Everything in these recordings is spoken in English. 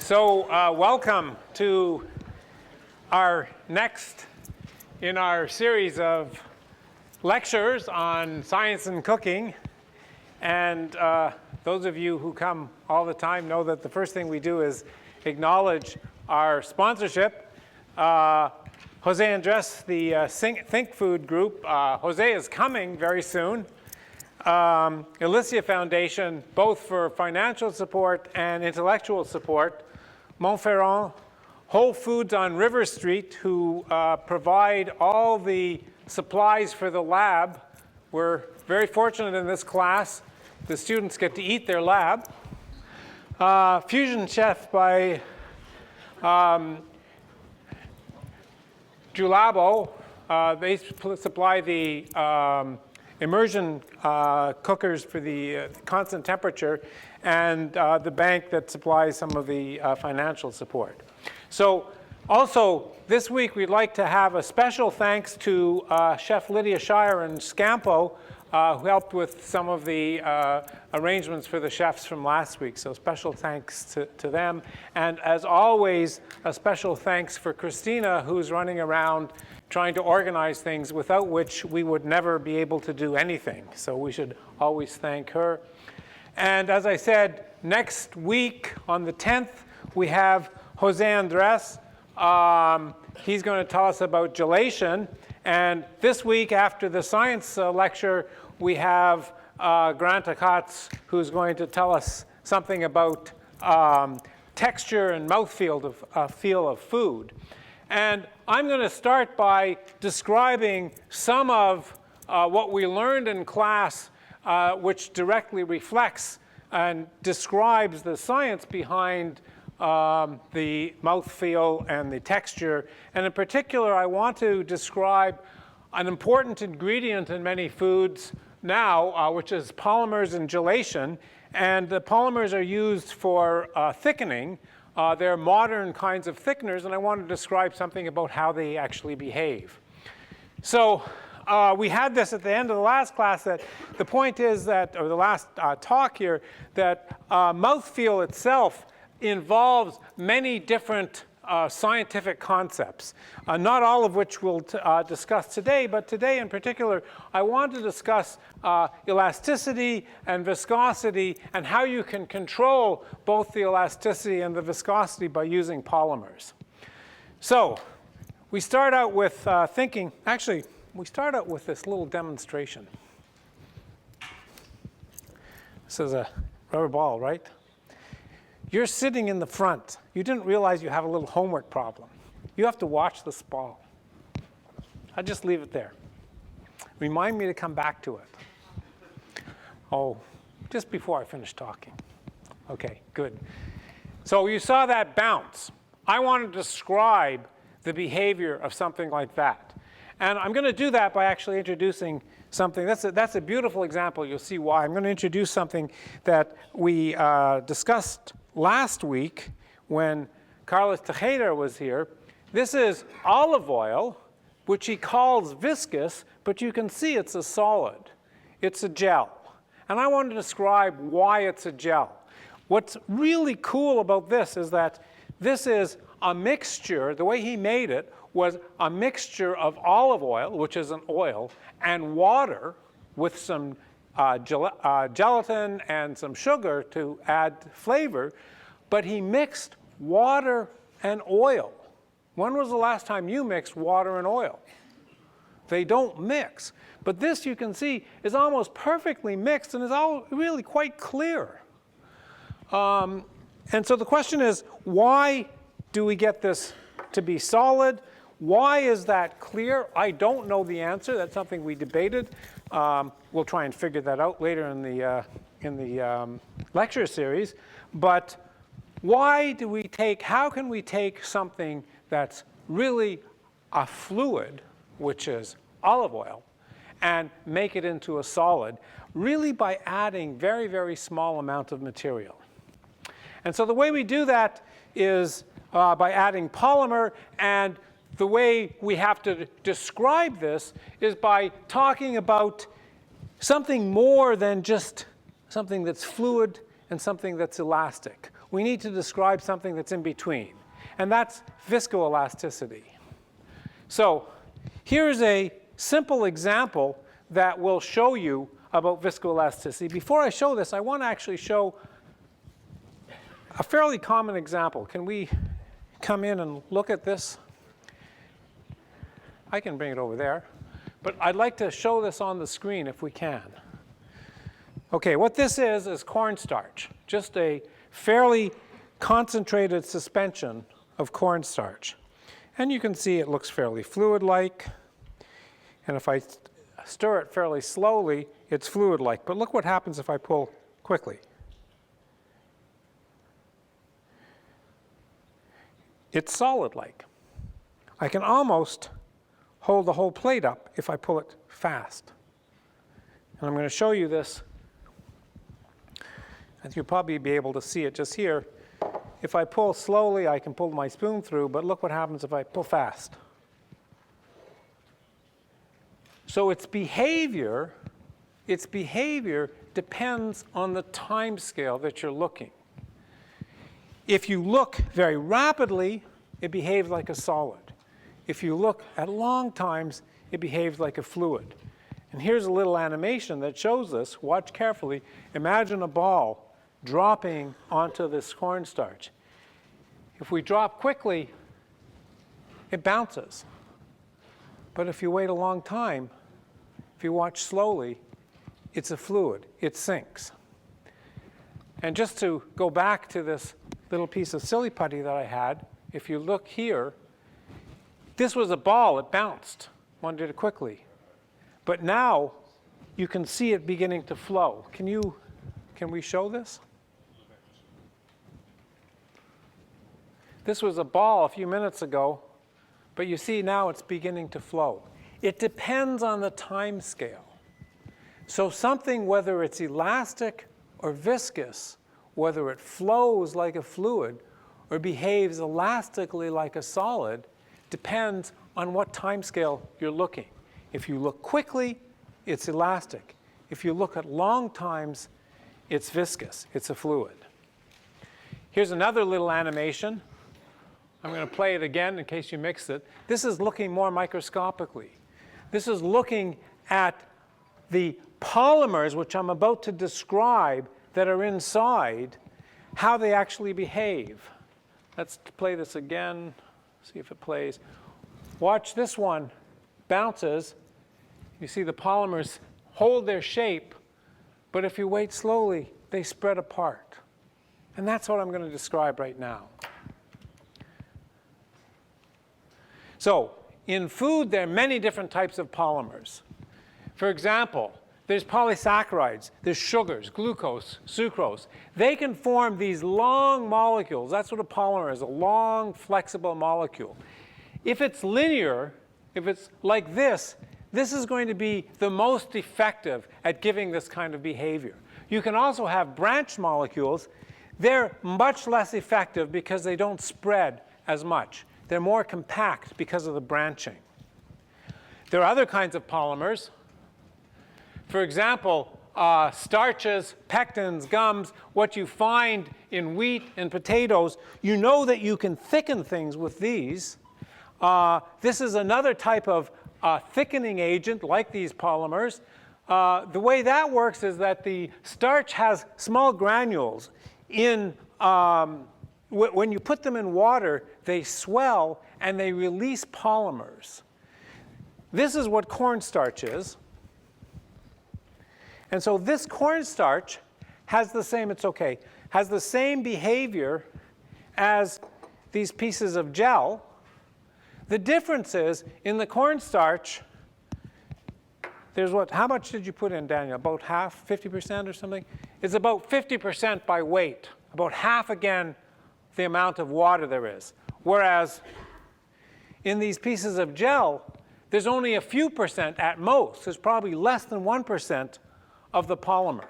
Welcome to our next in our series of lectures on science and cooking. And those of you who come all the time know that the first thing we do is acknowledge our sponsorship. Jose Andres, the Think Food Group. Jose is coming very soon. Elasticity Foundation, both for financial support and intellectual support. Montferrand, Whole Foods on River Street, who provide all the supplies for the lab. We're very fortunate in this class. The students get to eat their lab. Fusion Chef by Julabo. They supply the immersion cookers for the constant temperature, and the bank that supplies some of the financial support. So also this week we'd like to have a special thanks to Chef Lydia Shire and Scampo, who helped with some of the arrangements for the chefs from last week. So special thanks to them. And as always, a special thanks for Christina, who's running around trying to organize things, without which we would never be able to do anything. So we should always thank her. And as I said, next week on the 10th, we have Jose Andres. He's going to tell us about gelation. And this week, after the science lecture, we have Grant Achatz, who's going to tell us something about texture and mouthfeel of food. And I'm going to start by describing some of what we learned in class, which directly reflects and describes the science behind the mouthfeel and the texture. And in particular, I want to describe an important ingredient in many foods now, which is polymers and gelation. And the polymers are used for thickening. They're modern kinds of thickeners, and I want to describe something about how they actually behave. So we had this at the end of the last class, that the point is that, or the last talk here, that mouthfeel itself involves many different scientific concepts, not all of which we'll discuss today, but today in particular, I want to discuss elasticity and viscosity and how you can control both the elasticity and the viscosity by using polymers. So we start out with we start out with this little demonstration. This is a rubber ball, right? You're sitting in the front. You didn't realize you have a little homework problem. You have to watch this ball. I'll just leave it there. Remind me to come back to it. Oh, just before I finish talking. Okay, good. So you saw that bounce. I want to describe the behavior of something like that. And I'm going to do that by actually introducing something. That's a beautiful example. You'll see why. I'm going to introduce something that we discussed last week when Carlos Tejeda was here. This is olive oil, which he calls viscous, but you can see it's a solid. It's a gel. And I want to describe why it's a gel. What's really cool about this is that this is a mixture. The way he made it was a mixture of olive oil, which is an oil, and water with some gelatin and some sugar to add flavor, but he mixed water and oil. When was the last time you mixed water and oil? They don't mix. But this, you can see, is almost perfectly mixed and is all really quite clear. And so the question is, why do we get this to be solid? Why is that clear? I don't know the answer. That's something we debated. We'll try and figure that out later in the lecture series. But how can we take something that's really a fluid, which is olive oil, and make it into a solid, really by adding very, very small amounts of material? And so the way we do that is by adding polymer, and the way we have to describe this is by talking about something more than just something that's fluid and something that's elastic. We need to describe something that's in between, and that's viscoelasticity. So here's a simple example that will show you about viscoelasticity. Before I show this, I want to actually show a fairly common example. Can we come in and look at this? I can bring it over there, but I'd like to show this on the screen if we can. Okay, what this is cornstarch, just a fairly concentrated suspension of cornstarch. And you can see it looks fairly fluid-like. And if I stir it fairly slowly, it's fluid-like. But look what happens if I pull quickly. It's solid-like. I can almost hold the whole plate up if I pull it fast. And I'm going to show you this. And you'll probably be able to see it just here. If I pull slowly, I can pull my spoon through, but look what happens if I pull fast. So its behavior depends on the time scale that you're looking. If you look very rapidly, it behaves like a solid. If you look at long times, it behaves like a fluid. And here's a little animation that shows this. Watch carefully. Imagine a ball dropping onto this cornstarch. If we drop quickly, it bounces. But if you wait a long time, if you watch slowly, it's a fluid. It sinks. And just to go back to this little piece of silly putty that I had, if you look here, this was a ball. It bounced. One did it quickly. But now you can see it beginning to flow. Can we show this? This was a ball a few minutes ago, but you see now it's beginning to flow. It depends on the time scale. So something, whether it's elastic or viscous, whether it flows like a fluid or behaves elastically like a solid, depends on what time scale you're looking. If you look quickly, it's elastic. If you look at long times, it's viscous. It's a fluid. Here's another little animation. I'm going to play it again in case you mixed it. This is looking more microscopically. This is looking at the polymers, which I'm about to describe, that are inside, how they actually behave. Let's play this again, see if it plays. Watch this one, bounces. You see the polymers hold their shape, but if you wait slowly, they spread apart. And that's what I'm going to describe right now. So in food, there are many different types of polymers. For example, there's polysaccharides, there's sugars, glucose, sucrose. They can form these long molecules. That's what a polymer is, a long, flexible molecule. If it's linear, if it's like this is going to be the most effective at giving this kind of behavior. You can also have branched molecules. They're much less effective because they don't spread as much. They're more compact because of the branching. There are other kinds of polymers. For example, starches, pectins, gums, what you find in wheat and potatoes, you know that you can thicken things with these. This is another type of thickening agent like these polymers. The way that works is that the starch has small granules. When you put them in water, they swell and they release polymers. This is what cornstarch is. And so this cornstarch has the same behavior as these pieces of gel. The difference is, in the cornstarch, there's how much did you put in, Daniel? About half, 50% or something? It's about 50% by weight, about half again the amount of water there is. Whereas in these pieces of gel, there's only a few percent at most. There's probably less than 1% of the polymer.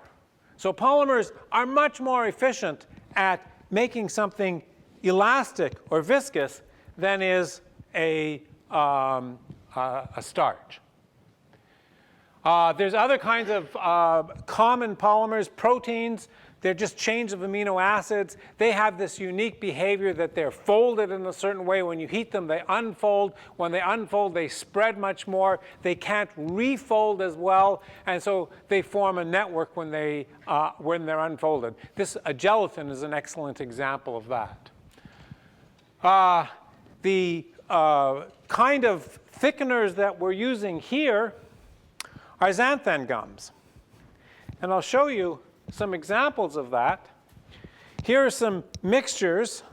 So polymers are much more efficient at making something elastic or viscous than is a starch. There's other kinds of common polymers, proteins. They're just chains of amino acids. They have this unique behavior that they're folded in a certain way. When you heat them, they unfold. When they unfold, they spread much more. They can't refold as well, and so they form a network when they're unfolded. A gelatin is an excellent example of that. The kind of thickeners that we're using here are xanthan gums. And I'll show you some examples of that. Here are some mixtures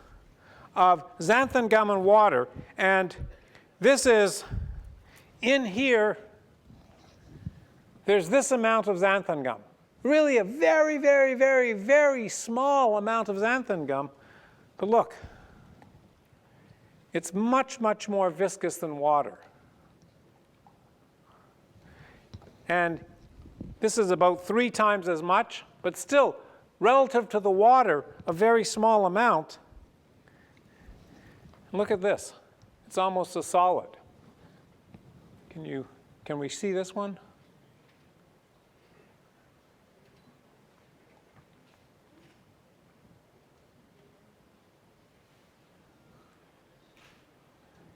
of xanthan gum and water. And this is, in here, there's this amount of xanthan gum. Really a very, very, very, very small amount of xanthan gum. But look, it's much, much more viscous than water. And this is about 3 times as much, but still, relative to the water, a very small amount. Look at this. It's almost a solid. Can we see this one?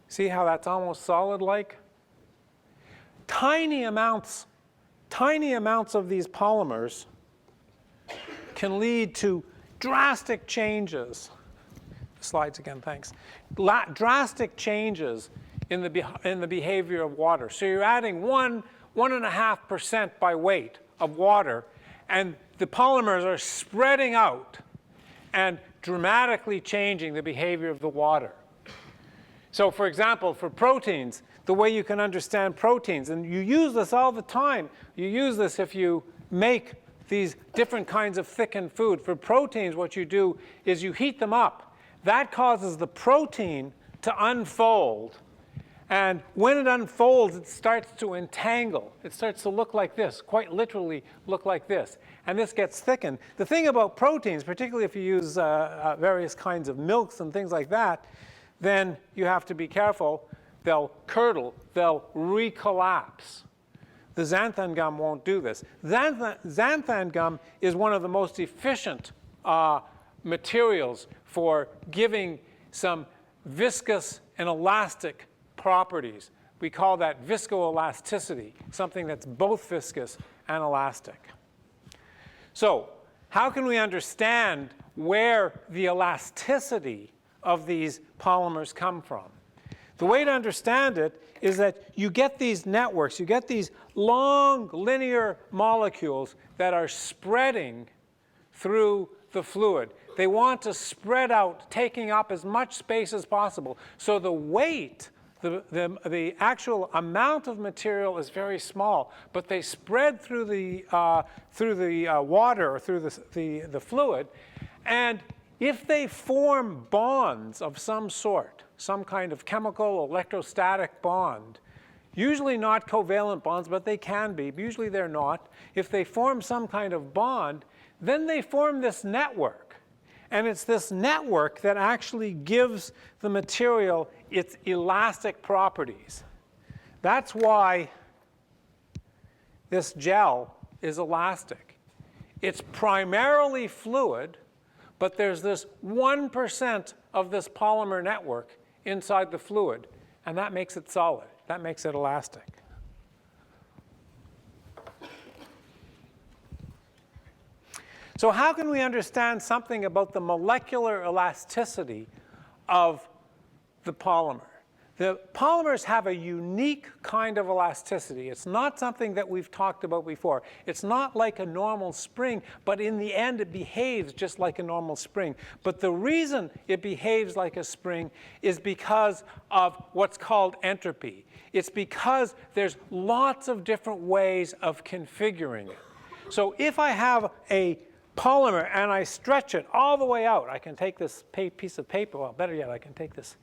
See how that's almost solid-like? Tiny amounts of these polymers can lead to drastic changes. Slides again, thanks. Drastic changes in the behavior of water. So you're adding 1.5% by weight of water, and the polymers are spreading out and dramatically changing the behavior of the water. So for example, for proteins, the way you can understand proteins, and you use this all the time. You use this if you make these different kinds of thickened food. For proteins, what you do is you heat them up. That causes the protein to unfold. And when it unfolds, it starts to entangle. It starts to look like this, quite literally look like this. And this gets thickened. The thing about proteins, particularly if you use various kinds of milks and things like that, then you have to be careful. They'll curdle, they'll recollapse. The xanthan gum won't do this. Xanthan gum is one of the most efficient materials for giving some viscous and elastic properties. We call that viscoelasticity, something that's both viscous and elastic. So how can we understand where the elasticity of these polymers come from? The way to understand it is that you get these networks, you get these long linear molecules that are spreading through the fluid. They want to spread out, taking up as much space as possible. So the weight, the actual amount of material is very small, but they spread through the water or through the fluid. And if they form bonds of some sort, some kind of chemical electrostatic bond, usually not covalent bonds, but they can be, usually they're not. If they form some kind of bond, then they form this network. And it's this network that actually gives the material its elastic properties. That's why this gel is elastic. It's primarily fluid, but there's this 1% of this polymer network inside the fluid, and that makes it solid. That makes it elastic. So how can we understand something about the molecular elasticity of the polymer? The polymers have a unique kind of elasticity. It's not something that we've talked about before. It's not like a normal spring, but in the end it behaves just like a normal spring. But the reason it behaves like a spring is because of what's called entropy. It's because there's lots of different ways of configuring it. So if I have a polymer and I stretch it all the way out, I can take this piece of paper, well, better yet, I can take this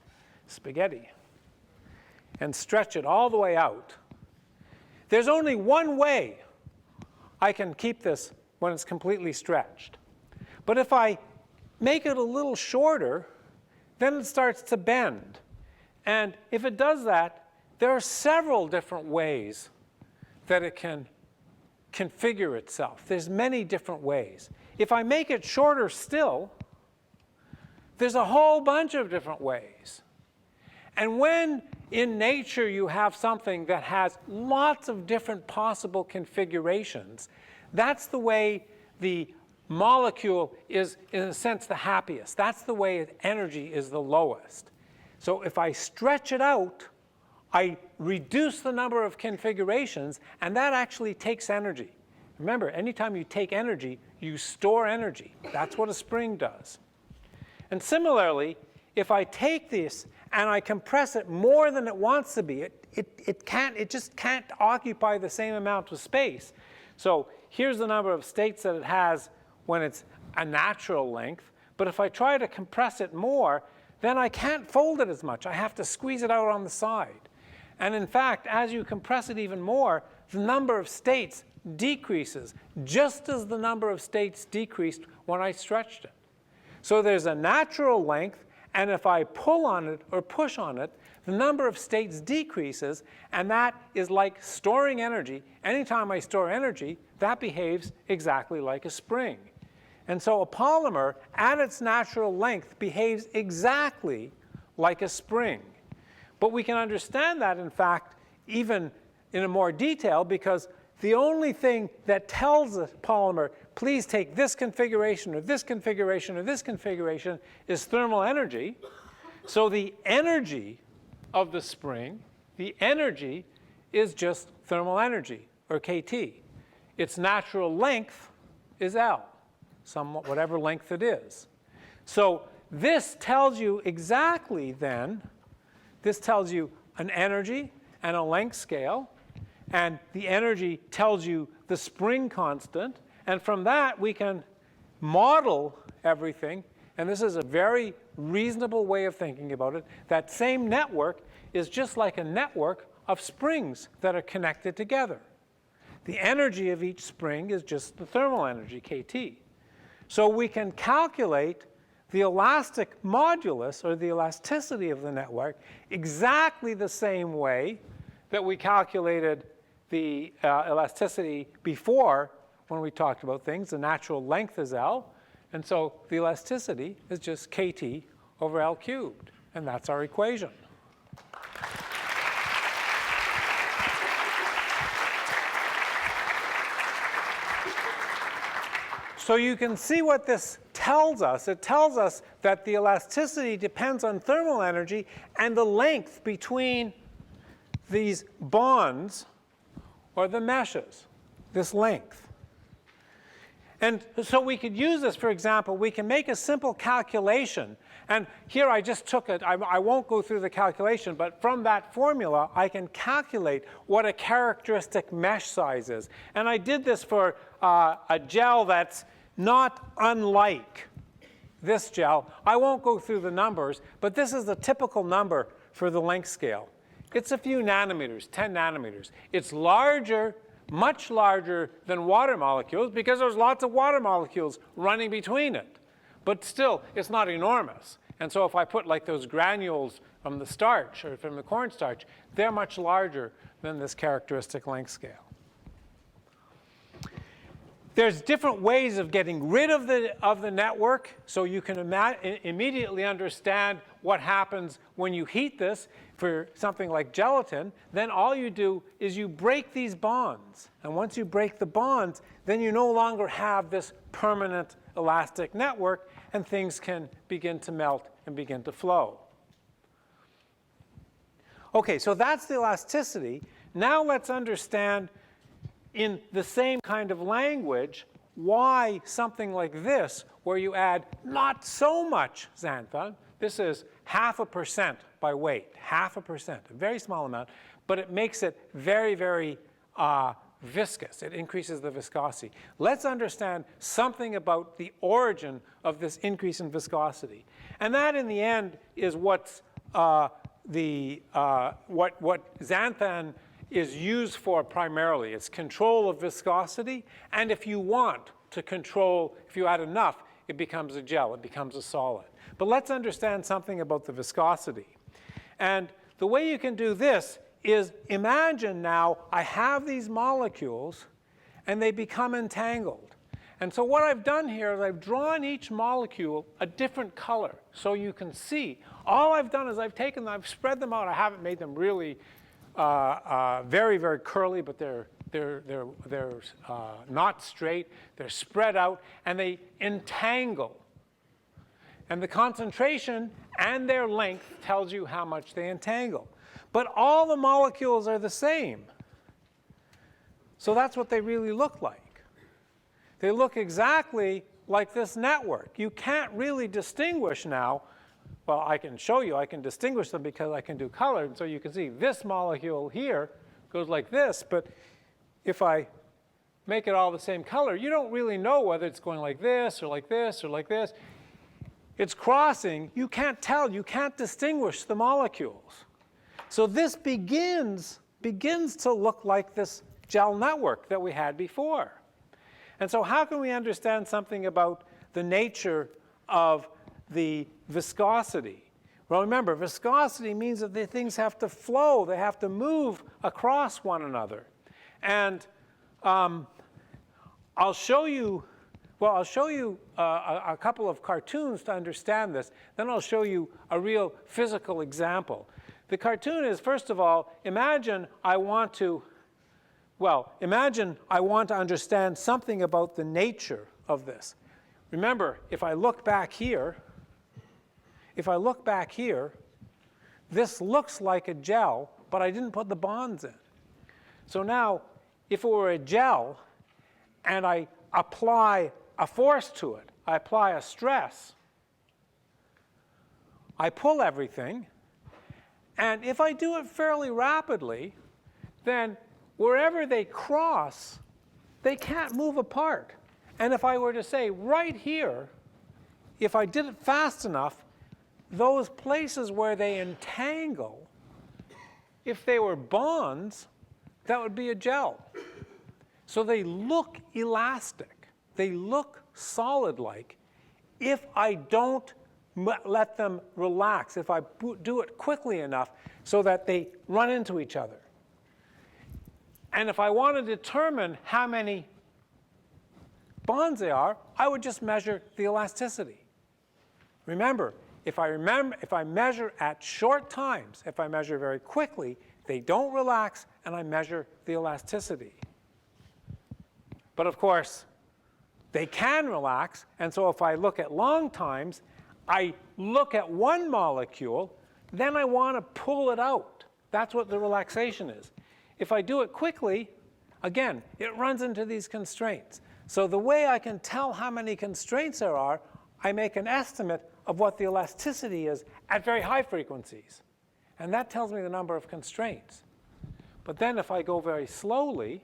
spaghetti and stretch it all the way out. There's only one way I can keep this when it's completely stretched. But if I make it a little shorter, then it starts to bend. And if it does that, there are several different ways that it can configure itself. There's many different ways. if I make it shorter still, there's a whole bunch of different ways. And when in nature you have something that has lots of different possible configurations, that's the way the molecule is, in a sense, the happiest. That's the way its energy is the lowest. So if I stretch it out, I reduce the number of configurations, and that actually takes energy. Remember, anytime you take energy, you store energy. That's what a spring does. And similarly, if I take this and I compress it more than it wants to be, it just can't occupy the same amount of space. So here's the number of states that it has when it's a natural length. But if I try to compress it more, then I can't fold it as much. I have to squeeze it out on the side. And in fact, as you compress it even more, the number of states decreases, just as the number of states decreased when I stretched it. So there's a natural length, and if I pull on it or push on it, the number of states decreases, and that is like storing energy. Anytime I store energy, that behaves exactly like a spring. And so a polymer, at its natural length, behaves exactly like a spring. But we can understand that, in fact, even in a more detail, because the only thing that tells a polymer, please take this configuration or this configuration or this configuration, is thermal energy. So the energy of the spring, the energy is just thermal energy, or kT. Its natural length is L, somewhat whatever length it is. So this tells you exactly then, this tells you an energy and a length scale, and the energy tells you the spring constant, and from that we can model everything, and this is a very reasonable way of thinking about it. That same network is just like a network of springs that are connected together. The energy of each spring is just the thermal energy, kT. So we can calculate the elastic modulus, or the elasticity of the network, exactly the same way that we calculated the elasticity before when we talked about things. The natural length is L, and so the elasticity is just kT over L cubed, and that's our equation. So you can see what this tells us. It tells us that the elasticity depends on thermal energy and the length between these bonds, or the meshes, this length. And so we could use this, for example, we can make a simple calculation. And here I just took it. I won't go through the calculation, but from that formula, I can calculate what a characteristic mesh size is. And I did this for a gel that's not unlike this gel. I won't go through the numbers, but this is the typical number for the length scale. It's a few nanometers, 10 nanometers. It's larger, much larger than water molecules, because there's lots of water molecules running between it. But still, it's not enormous. And so if I put like those granules from the starch or from the cornstarch, they're much larger than this characteristic length scale. There's different ways of getting rid of the network, so you can immediately understand what happens when you heat this for something like gelatin. Then all you do is you break these bonds. And once you break the bonds, then you no longer have this permanent elastic network, and things can begin to melt and begin to flow. Okay, so that's the elasticity. Now let's understand, in the same kind of language, why something like this, where you add not so much xanthan, this is 0.5% by weight, 0.5%, a very small amount, but it makes it very, very viscous. It increases the viscosity. Let's understand something about the origin of this increase in viscosity. And that, in the end, is what's what xanthan is used for primarily. It's control of viscosity, and if you want to control, if you add enough, it becomes a gel, it becomes a solid. But let's understand something about the viscosity. And the way you can do this is, imagine now I have these molecules and they become entangled. And so what I've done here is I've drawn each molecule a different color so you can see. All I've done is I've taken them, I've spread them out. I haven't made them really very, very curly, but they're not straight. They're spread out, and they entangle. And the concentration and their length tells you how much they entangle. But all the molecules are the same. So that's what they really look like. They look exactly like this network. You can't really distinguish now. Well, I can show you. I can distinguish them because I can do color. And so you can see this molecule here goes like this. But if I make it all the same color, you don't really know whether it's going like this or like this or like this. It's crossing. You can't tell. You can't distinguish the molecules. So this begins to look like this gel network that we had before. And so how can we understand something about the nature of the viscosity? Well, remember, viscosity means that the things have to flow. They have to move across one another. And I'll show you a couple of cartoons to understand this. Then I'll show you a real physical example. The cartoon is, first of all, imagine I want to understand something about the nature of this. Remember, if I look back here, this looks like a gel, but I didn't put the bonds in. So now, if it were a gel, and I apply a force to it, I apply a stress, I pull everything, and if I do it fairly rapidly, then wherever they cross, they can't move apart. And if I were to say right here, if I did it fast enough, those places where they entangle, if they were bonds, that would be a gel. So they look elastic. They look solid-like if I don't let them relax, if I do it quickly enough so that they run into each other. And if I want to determine how many bonds they are, I would just measure the elasticity. Remember, if I measure at short times, if I measure very quickly, they don't relax, and I measure the elasticity. But of course, they can relax, and so if I look at long times, I look at one molecule, then I want to pull it out. That's what the relaxation is. If I do it quickly, again, it runs into these constraints. So the way I can tell how many constraints there are, I make an estimate of what the elasticity is at very high frequencies. And that tells me the number of constraints. But then if I go very slowly,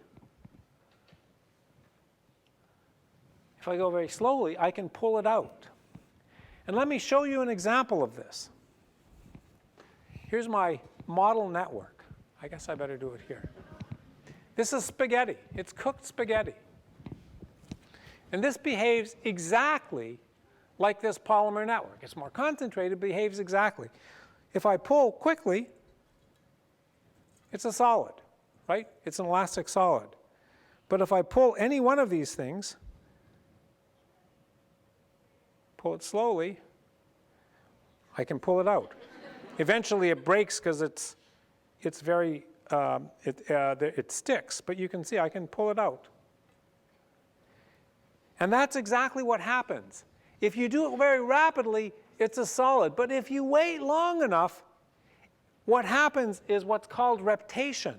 I can pull it out. And let me show you an example of this. Here's my model network. I guess I better do it here. This is spaghetti. It's cooked spaghetti. And this behaves exactly like this polymer network. It's more concentrated, behaves exactly. If I pull quickly, it's a solid, right? It's an elastic solid. But if I pull any one of these things, pull it slowly, I can pull it out. Eventually it breaks because it sticks, but you can see I can pull it out. And that's exactly what happens. If you do it very rapidly, it's a solid. But if you wait long enough, what happens is what's called reptation.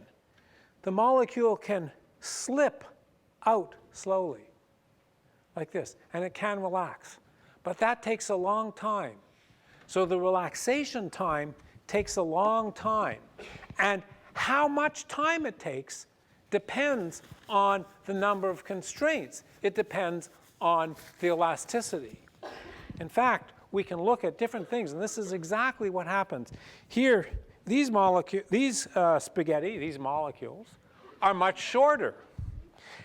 The molecule can slip out slowly, like this, and it can relax. But that takes a long time. So the relaxation time takes a long time. And how much time it takes depends on the number of constraints. It depends on the elasticity. In fact, we can look at different things, and this is exactly what happens. Here, these spaghetti, these molecules, are much shorter.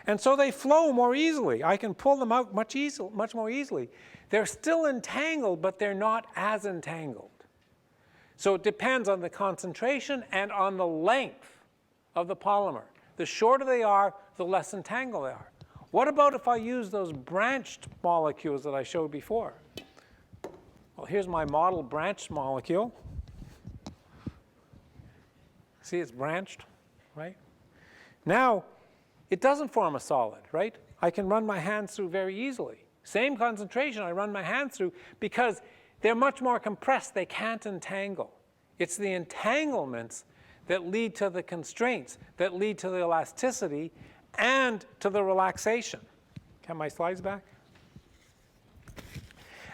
And so they flow more easily. I can pull them out much more easily. They're still entangled, but they're not as entangled. So it depends on the concentration and on the length of the polymer. The shorter they are, the less entangled they are. What about if I use those branched molecules that I showed before? Well, here's my model branched molecule. See, it's branched, right? Now, it doesn't form a solid, right? I can run my hands through very easily. Same concentration, I run my hands through because they're much more compressed. They can't entangle. It's the entanglements that lead to the constraints, that lead to the elasticity and to the relaxation. Have my slides back?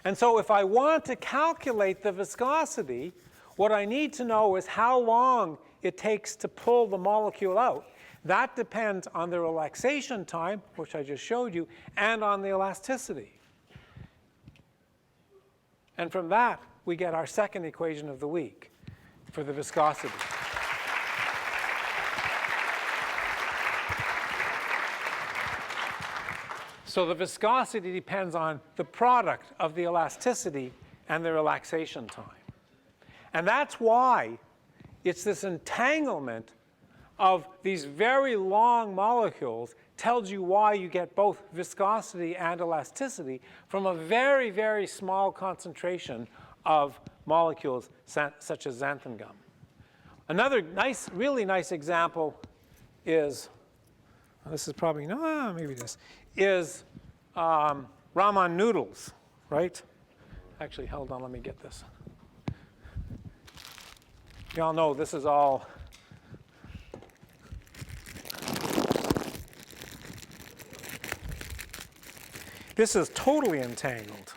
And so if I want to calculate the viscosity, what I need to know is how long it takes to pull the molecule out. That depends on the relaxation time, which I just showed you, and on the elasticity. And from that, we get our second equation of the week for the viscosity. So the viscosity depends on the product of the elasticity and the relaxation time. And that's why it's this entanglement of these very long molecules tells you why you get both viscosity and elasticity from a very, very small concentration of molecules such as xanthan gum. Another nice, really nice example is, this is probably, no, maybe this, is Raman Noodles, right? Actually, hold on, let me get this. You all know this is all this is totally entangled,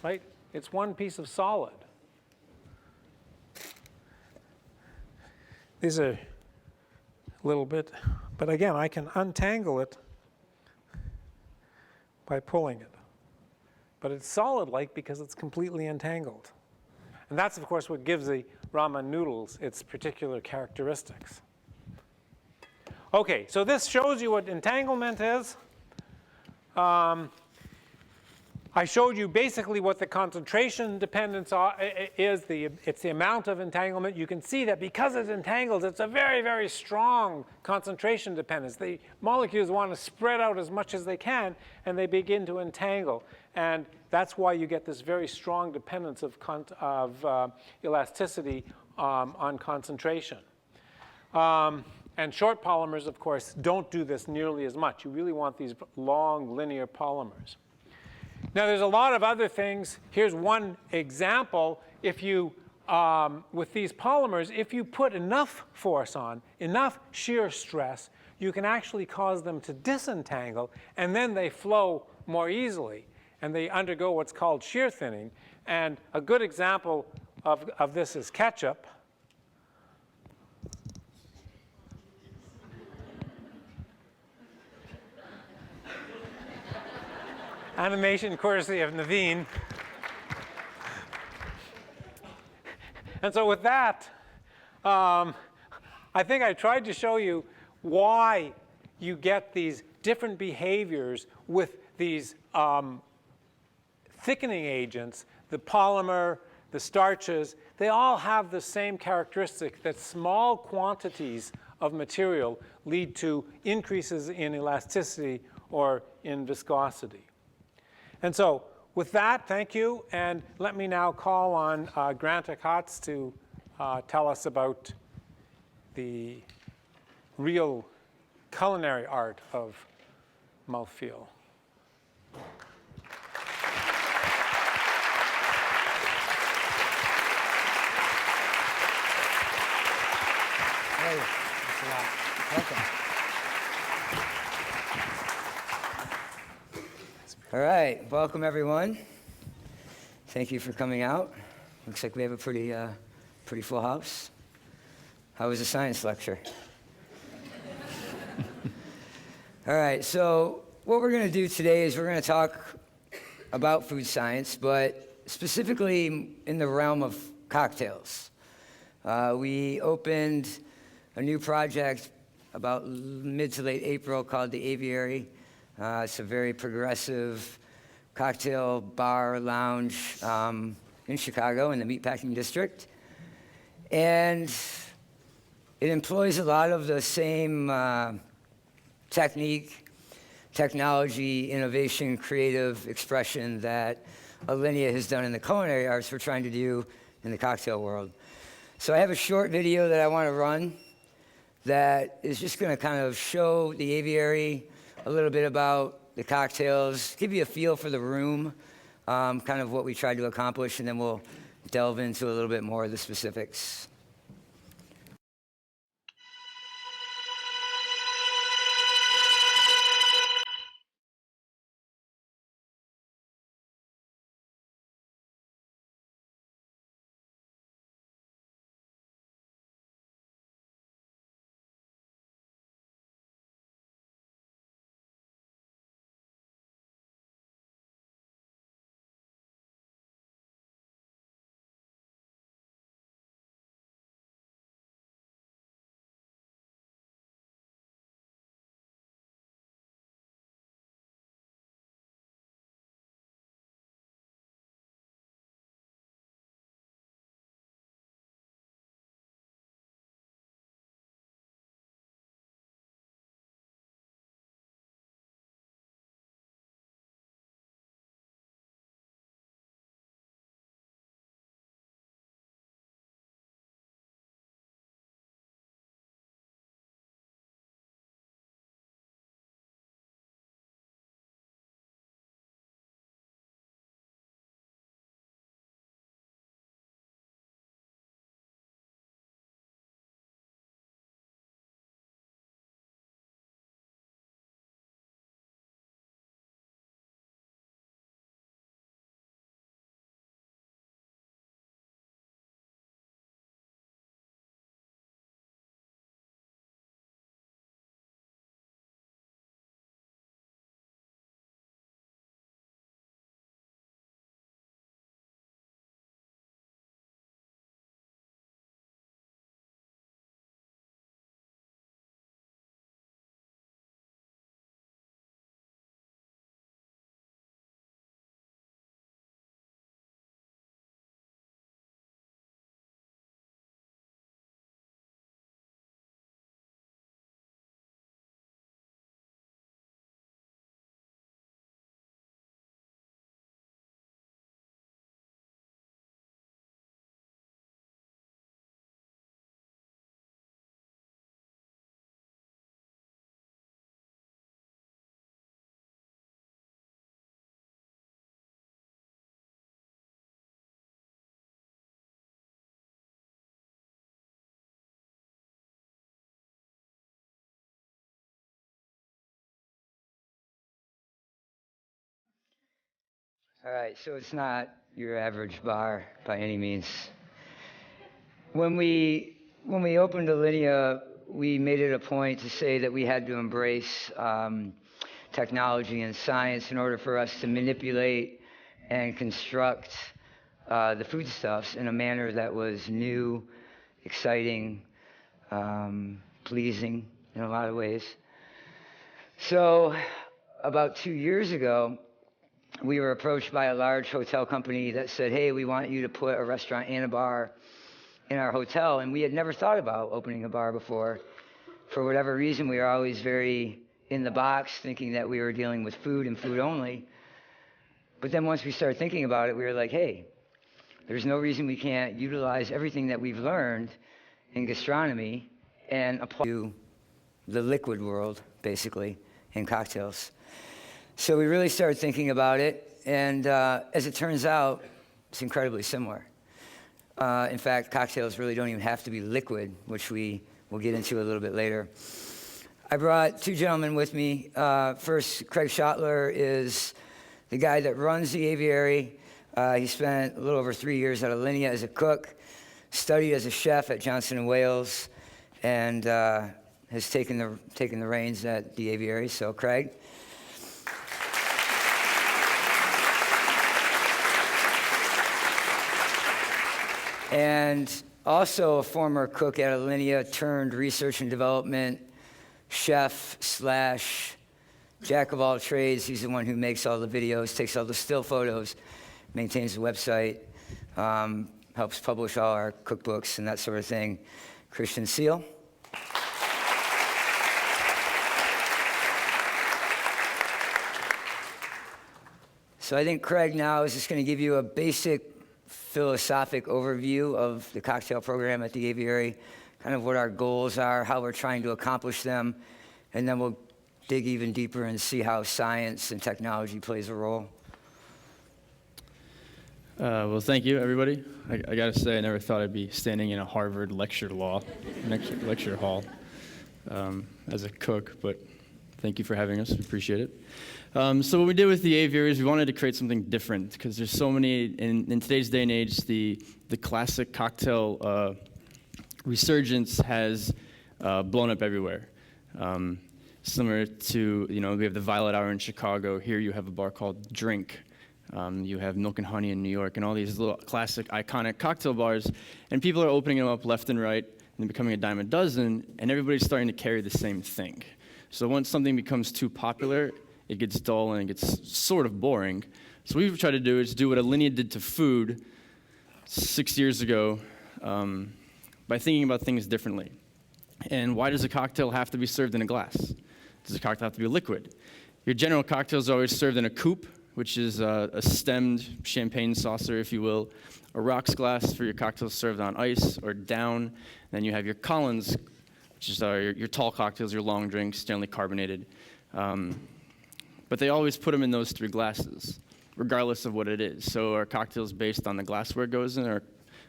right? It's one piece of solid. These are a little bit, but again, I can untangle it by pulling it. But it's solid-like because it's completely entangled. And that's, of course, what gives the Raman Noodles its particular characteristics. Okay, so this shows you what entanglement is. I showed you basically what the concentration dependence is. It's the amount of entanglement. You can see that because it's entangled, it's a very, very strong concentration dependence. The molecules want to spread out as much as they can, and they begin to entangle. And that's why you get this very strong dependence of elasticity on concentration. And short polymers, of course, don't do this nearly as much. You really want these long linear polymers. Now, there's a lot of other things. Here's one example. If you, with these polymers, if you put enough force on, enough shear stress, you can actually cause them to disentangle, and then they flow more easily. And they undergo what's called shear thinning. And a good example of this is ketchup. Animation courtesy of Naveen. And so with that, I think I tried to show you why you get these different behaviors with these thickening agents, the polymer, the starches. They all have the same characteristic that small quantities of material lead to increases in elasticity or in viscosity. And so with that, thank you. And let me now call on Grant Achatz to tell us about the real culinary art of mouthfeel. Hey, thanks a lot. Welcome. All right, welcome everyone. Thank you for coming out. Looks like we have a pretty full house. How was the science lecture? All right, so what we're going to do today is we're going to talk about food science, but specifically in the realm of cocktails. We opened a new project about mid to late April called the Aviary. It's a very progressive cocktail bar lounge in Chicago in the Meatpacking District. And it employs a lot of the same technique technology, innovation, creative expression that Alinea has done in the culinary arts, we're trying to do in the cocktail world. So I have a short video that I want to run that is just going to kind of show the aviary, a little bit about the cocktails, give you a feel for the room, kind of what we tried to accomplish, and then we'll delve into a little bit more of the specifics. All right, so it's not your average bar by any means. When we opened Alinea, we made it a point to say that we had to embrace technology and science in order for us to manipulate and construct the foodstuffs in a manner that was new, exciting, pleasing in a lot of ways. So about 2 years ago, we were approached by a large hotel company that said, hey, we want you to put a restaurant and a bar in our hotel. And we had never thought about opening a bar before. For whatever reason, we were always very in the box, thinking that we were dealing with food and food only. But then once we started thinking about it, we were like, hey, there's no reason we can't utilize everything that we've learned in gastronomy and apply to the liquid world, basically, in cocktails. So we really started thinking about it, and as it turns out, it's incredibly similar. In fact, cocktails really don't even have to be liquid, which we will get into a little bit later. I brought two gentlemen with me. First, Craig Shotler is the guy that runs the aviary. He spent a little over 3 years at Alinea as a cook, studied as a chef at Johnson & Wales, and has taken the reins at the aviary. So, Craig. And also a former cook at Alinea turned research and development chef / jack of all trades. He's the one who makes all the videos, takes all the still photos, maintains the website, helps publish all our cookbooks and that sort of thing. Christian Seal. So I think Craig now is just going to give you a basic philosophic overview of the cocktail program at the aviary, kind of what our goals are, how we're trying to accomplish them, and then we'll dig even deeper and see how science and technology plays a role. Well, thank you, everybody. I got to say, I never thought I'd be standing in a Harvard lecture hall as a cook, but thank you for having us. We appreciate it. So what we did with the aviary is we wanted to create something different because there's so many, in today's day and age, the classic cocktail resurgence has blown up everywhere. Similar to, we have the Violet Hour in Chicago. Here you have a bar called Drink. You have Milk and Honey in New York, and all these little classic, iconic cocktail bars. And people are opening them up left and right and becoming a dime a dozen, and everybody's starting to carry the same thing. So once something becomes too popular, it gets dull and it gets sort of boring. So what we've tried to do is do what Alinea did to food 6 years ago by thinking about things differently. And why does a cocktail have to be served in a glass? Does a cocktail have to be a liquid? Your general cocktails are always served in a coupe, which is a stemmed champagne saucer, if you will, a rocks glass for your cocktails served on ice or down. Then you have your Collins, which is your tall cocktails, your long drinks, generally carbonated. But they always put them in those three glasses, regardless of what it is. So our cocktail's based on the glassware it goes in, or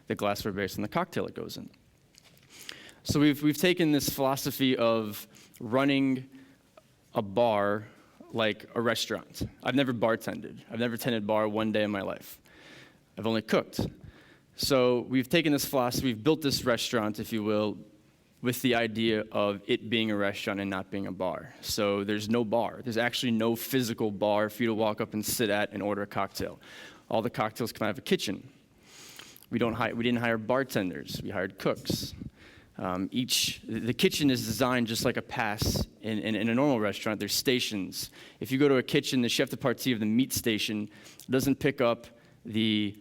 the glassware based on the cocktail it goes in. So we've taken this philosophy of running a bar like a restaurant. I've never bartended. I've never tended bar one day in my life. I've only cooked. So we've taken this philosophy, we've built this restaurant, if you will, with the idea of it being a restaurant and not being a bar. So there's no bar. There's actually no physical bar for you to walk up and sit at and order a cocktail. All the cocktails come out of a kitchen. We didn't hire bartenders. We hired cooks. The kitchen is designed just like a pass in a normal restaurant. There's stations. If you go to a kitchen, the chef de partie of the meat station doesn't pick up the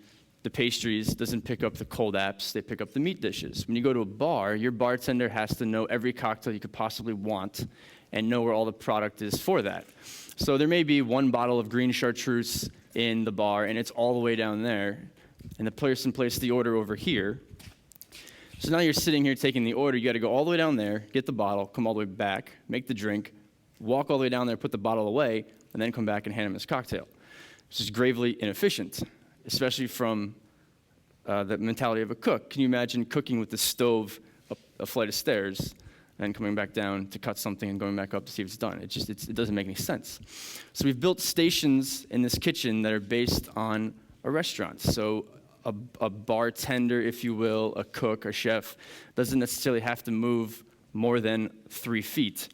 pastries, doesn't pick up the cold apps, they pick up the meat dishes. When you go to a bar, your bartender has to know every cocktail you could possibly want and know where all the product is for that. So there may be one bottle of green chartreuse in the bar, and it's all the way down there, and the person placed the order over here. So now you're sitting here taking the order. You got to go all the way down there, get the bottle, come all the way back, make the drink, walk all the way down there, put the bottle away, and then come back and hand him his cocktail. This is gravely inefficient, especially from the mentality of a cook. Can you imagine cooking with the stove up a flight of stairs and coming back down to cut something and going back up to see if it's done? It doesn't make any sense. So we've built stations in this kitchen that are based on a restaurant. So a bartender, if you will, a cook, a chef, doesn't necessarily have to move more than 3 feet.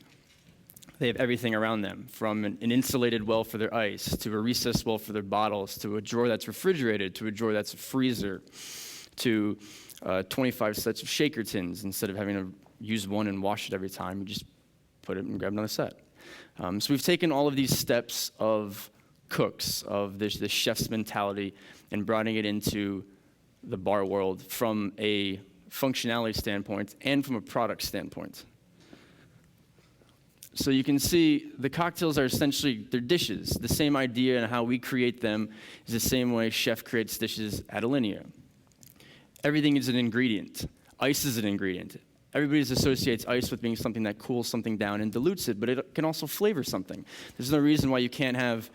They have everything around them, from an insulated well for their ice, to a recessed well for their bottles, to a drawer that's refrigerated, to a drawer that's a freezer, to 25 sets of shaker tins. Instead of having to use one and wash it every time, you just put it and grab another set. So we've taken all of these steps of cooks, of this chef's mentality, and brought it into the bar world from a functionality standpoint and from a product standpoint. So you can see the cocktails are essentially, they're dishes. The same idea and how we create them is the same way chef creates dishes at Alinea. Everything is an ingredient. Ice is an ingredient. Everybody associates ice with being something that cools something down and dilutes it, but it can also flavor something. There's no reason why you can't have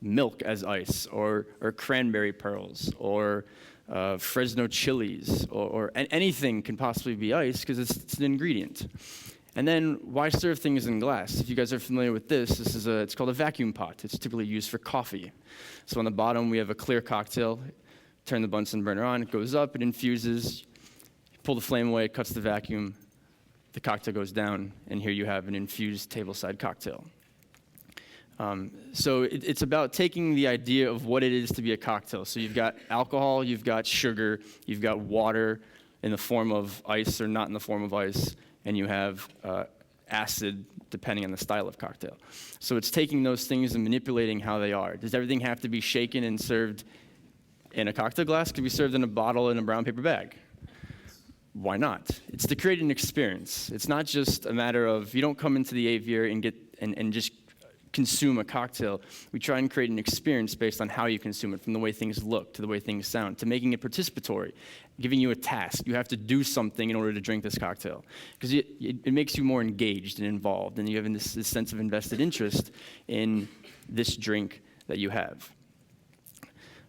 milk as ice, or cranberry pearls, or Fresno chilies, or anything can possibly be ice because it's an ingredient. And then why serve things in glass? If you guys are familiar with this is it's called a vacuum pot. It's typically used for coffee. So on the bottom we have a clear cocktail. Turn the Bunsen burner on, it goes up, it infuses. You pull the flame away, it cuts the vacuum. The cocktail goes down, and here you have an infused tableside cocktail. So it's about taking the idea of what it is to be a cocktail. So you've got alcohol, you've got sugar, you've got water in the form of ice or not in the form of ice, and you have acid depending on the style of cocktail. So it's taking those things and manipulating how they are. Does everything have to be shaken and served in a cocktail glass? Could be served in a bottle in a brown paper bag. Why not? It's to create an experience. It's not just a matter of, you don't come into the aviary and just consume a cocktail, we try and create an experience based on how you consume it, from the way things look to the way things sound, to making it participatory, giving you a task. You have to do something in order to drink this cocktail, because it makes you more engaged and involved, and you have this sense of invested interest in this drink that you have.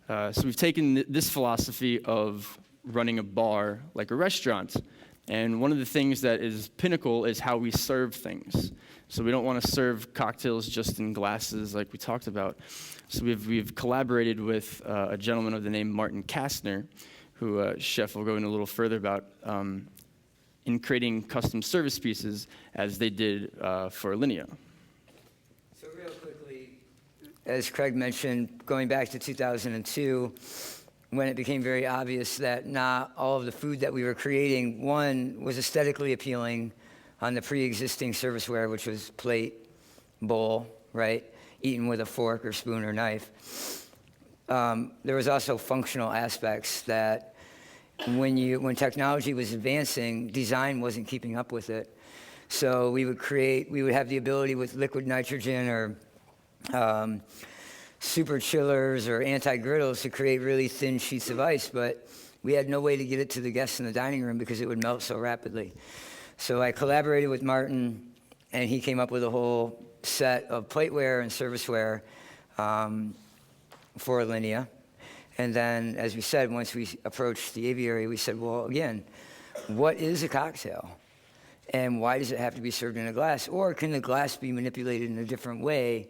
So we've taken this philosophy of running a bar like a restaurant, and one of the things that is pinnacle is how we serve things. So we don't want to serve cocktails just in glasses like we talked about. So we've collaborated with a gentleman of the name Martin Kastner, who Chef will go in a little further about, in creating custom service pieces as they did for Alinea. So real quickly, as Craig mentioned, going back to 2002, when it became very obvious that not all of the food that we were creating, one, was aesthetically appealing on the pre-existing serviceware, which was plate, bowl, right, eaten with a fork or spoon or knife. There was also functional aspects that when technology was advancing, design wasn't keeping up with it. So we would have the ability with liquid nitrogen or super chillers or anti-griddles to create really thin sheets of ice, but we had no way to get it to the guests in the dining room because it would melt so rapidly. So I collaborated with Martin, and he came up with a whole set of plateware and serviceware for Alinea. And then, as we said, once we approached the aviary, we said, well, again, what is a cocktail? And why does it have to be served in a glass? Or can the glass be manipulated in a different way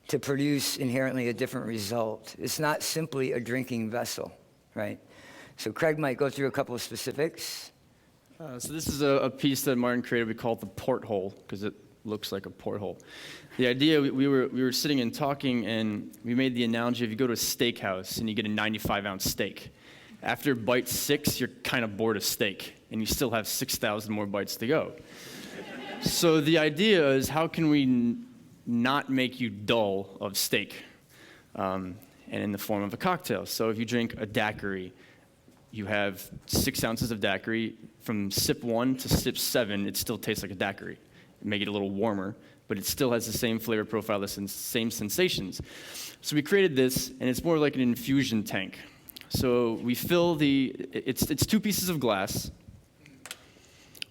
to produce inherently a different result? It's not simply a drinking vessel, right? So Craig might go through a couple of specifics. So this is a piece that Martin created. We call it the Porthole because it looks like a porthole. The idea, we were sitting and talking, and we made the analogy: if you go to a steakhouse and you get a 95-ounce steak, after bite 6, you're kind of bored of steak, and you still have 6,000 more bites to go. So the idea is, how can we not make you dull of steak, and in the form of a cocktail? So if you drink a daiquiri, you have 6 ounces of daiquiri. From sip 1 to sip 7, it still tastes like a daiquiri. Make it a little warmer, but it still has the same flavor profile, the same sensations. So we created this, and it's more like an infusion tank. So we fill it's 2 pieces of glass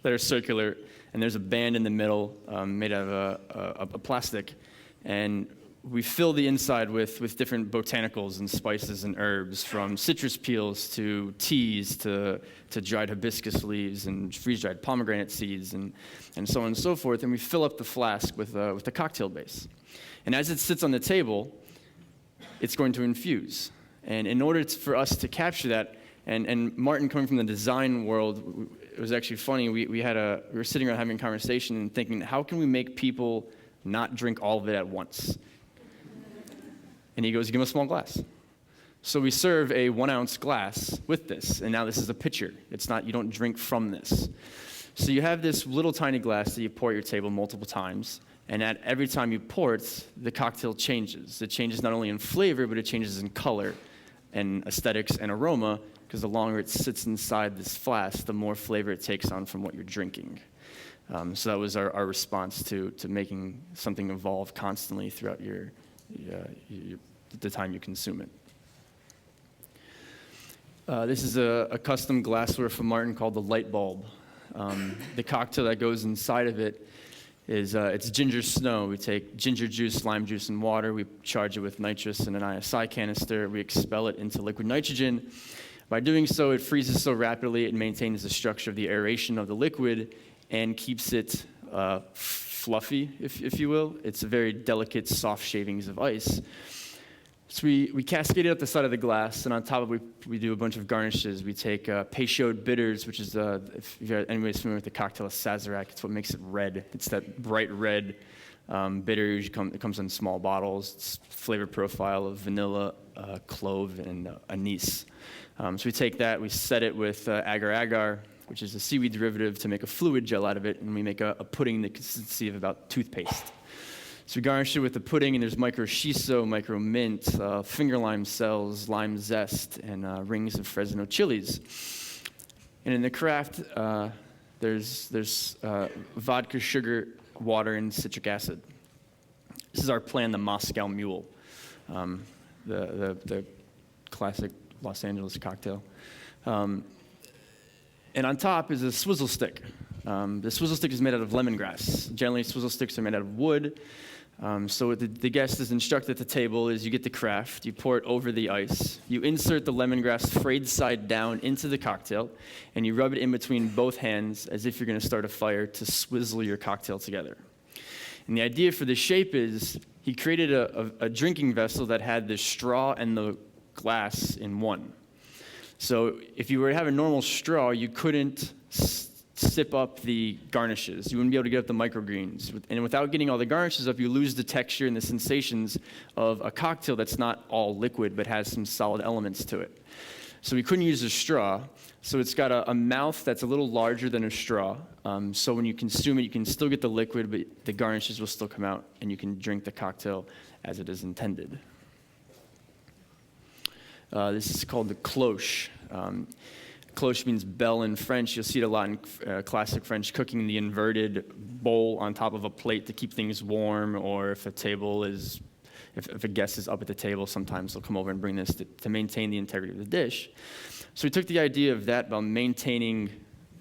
that are circular, and there's a band in the middle made out of a plastic, and we fill the inside with different botanicals and spices and herbs, from citrus peels to teas to dried hibiscus leaves and freeze-dried pomegranate seeds and so on and so forth. And we fill up the flask with a cocktail base. And as it sits on the table, it's going to infuse. And in order for us to capture that, and Martin, coming from the design world, it was actually funny. We were sitting around having a conversation and thinking, how can we make people not drink all of it at once? And he goes, give him a small glass. So we serve a 1-ounce glass with this, and now this is a pitcher. It's not, you don't drink from this. So you have this little tiny glass that you pour at your table multiple times, and at every time you pour it, the cocktail changes. It changes not only in flavor, but it changes in color and aesthetics and aroma, because the longer it sits inside this flask, the more flavor it takes on from what you're drinking. So that was our response to making something evolve constantly throughout the time you consume it. This is a custom glassware from Martin called the Light Bulb. The cocktail that goes inside of it is it's ginger snow. We take ginger juice, lime juice, and water. We charge it with nitrous and an ISI canister. We expel it into liquid nitrogen. By doing so, it freezes so rapidly it maintains the structure of the aeration of the liquid and keeps it fluffy, if you will. It's a very delicate, soft shavings of ice. So we cascade it up the side of the glass, and on top of it, we do a bunch of garnishes. We take Peychaud bitters, which is, if anybody's familiar with the cocktail of Sazerac, it's what makes it red. It's that bright red bitter. It comes in small bottles. It's flavor profile of vanilla, clove, and anise. So we take that, we set it with agar-agar, which is a seaweed derivative, to make a fluid gel out of it, and we make a pudding the consistency of about toothpaste. So we garnish it with the pudding, and there's micro shiso, micro mint, finger lime cells, lime zest, and rings of Fresno chilies. And in the craft, there's vodka, sugar, water, and citric acid. This is our plan, the Moscow Mule, the classic Los Angeles cocktail. And on top is a swizzle stick. The swizzle stick is made out of lemongrass. Generally, swizzle sticks are made out of wood. So what the guest is instructed at the table is you get the craft, you pour it over the ice, you insert the lemongrass frayed side down into the cocktail, and you rub it in between both hands as if you're going to start a fire to swizzle your cocktail together. And the idea for the shape is he created a drinking vessel that had the straw and the glass in one. So if you were to have a normal straw, you couldn't sip up the garnishes. You wouldn't be able to get up the microgreens. And without getting all the garnishes up, you lose the texture and the sensations of a cocktail that's not all liquid but has some solid elements to it. So we couldn't use a straw. So it's got a mouth that's a little larger than a straw. So when you consume it, you can still get the liquid, but the garnishes will still come out, and you can drink the cocktail as it is intended. This is called the cloche. Cloche means bell in French. You'll see it a lot in classic French cooking, the inverted bowl on top of a plate to keep things warm, or if a guest is up at the table, sometimes they'll come over and bring this to maintain the integrity of the dish. So we took the idea of that by maintaining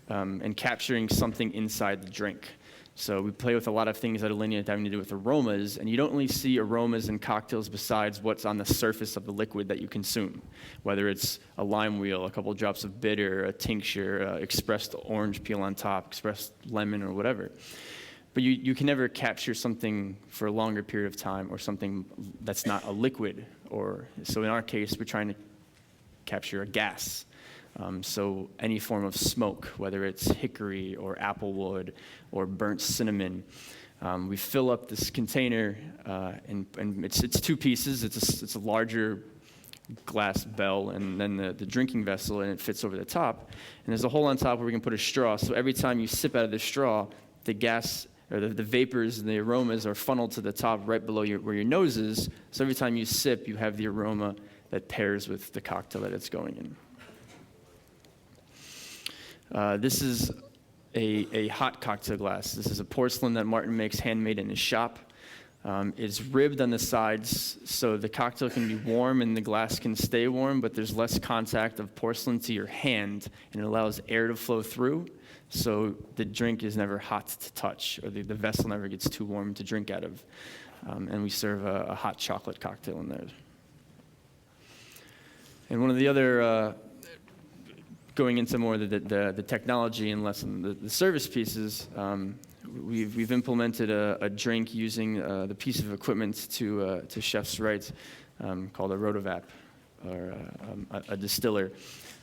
and capturing something inside the drink. So we play with a lot of things at Alinea having to do with aromas, and you don't really see aromas in cocktails besides what's on the surface of the liquid that you consume, whether it's a lime wheel, a couple of drops of bitter, a tincture, expressed orange peel on top, expressed lemon, or whatever. But you can never capture something for a longer period of time or something that's not a liquid. So in our case, we're trying to capture a gas. So any form of smoke, whether it's hickory or applewood or burnt cinnamon, we fill up this container, and it's two pieces. It's a larger glass bell, and then the drinking vessel, and it fits over the top. And there's a hole on top where we can put a straw. So every time you sip out of the straw, the gas or the vapors and the aromas are funneled to the top right below where your nose is. So every time you sip, you have the aroma that pairs with the cocktail that it's going in. This is a hot cocktail glass. This is a porcelain that Martin makes handmade in his shop. It's ribbed on the sides so the cocktail can be warm and the glass can stay warm, but there's less contact of porcelain to your hand, and it allows air to flow through, so the drink is never hot to touch, or the vessel never gets too warm to drink out of. And we serve a hot chocolate cocktail in there. And one of the other going into more of the technology and less on the service pieces, we've implemented a drink using the piece of equipment to chef's right called a rotovap, or a distiller,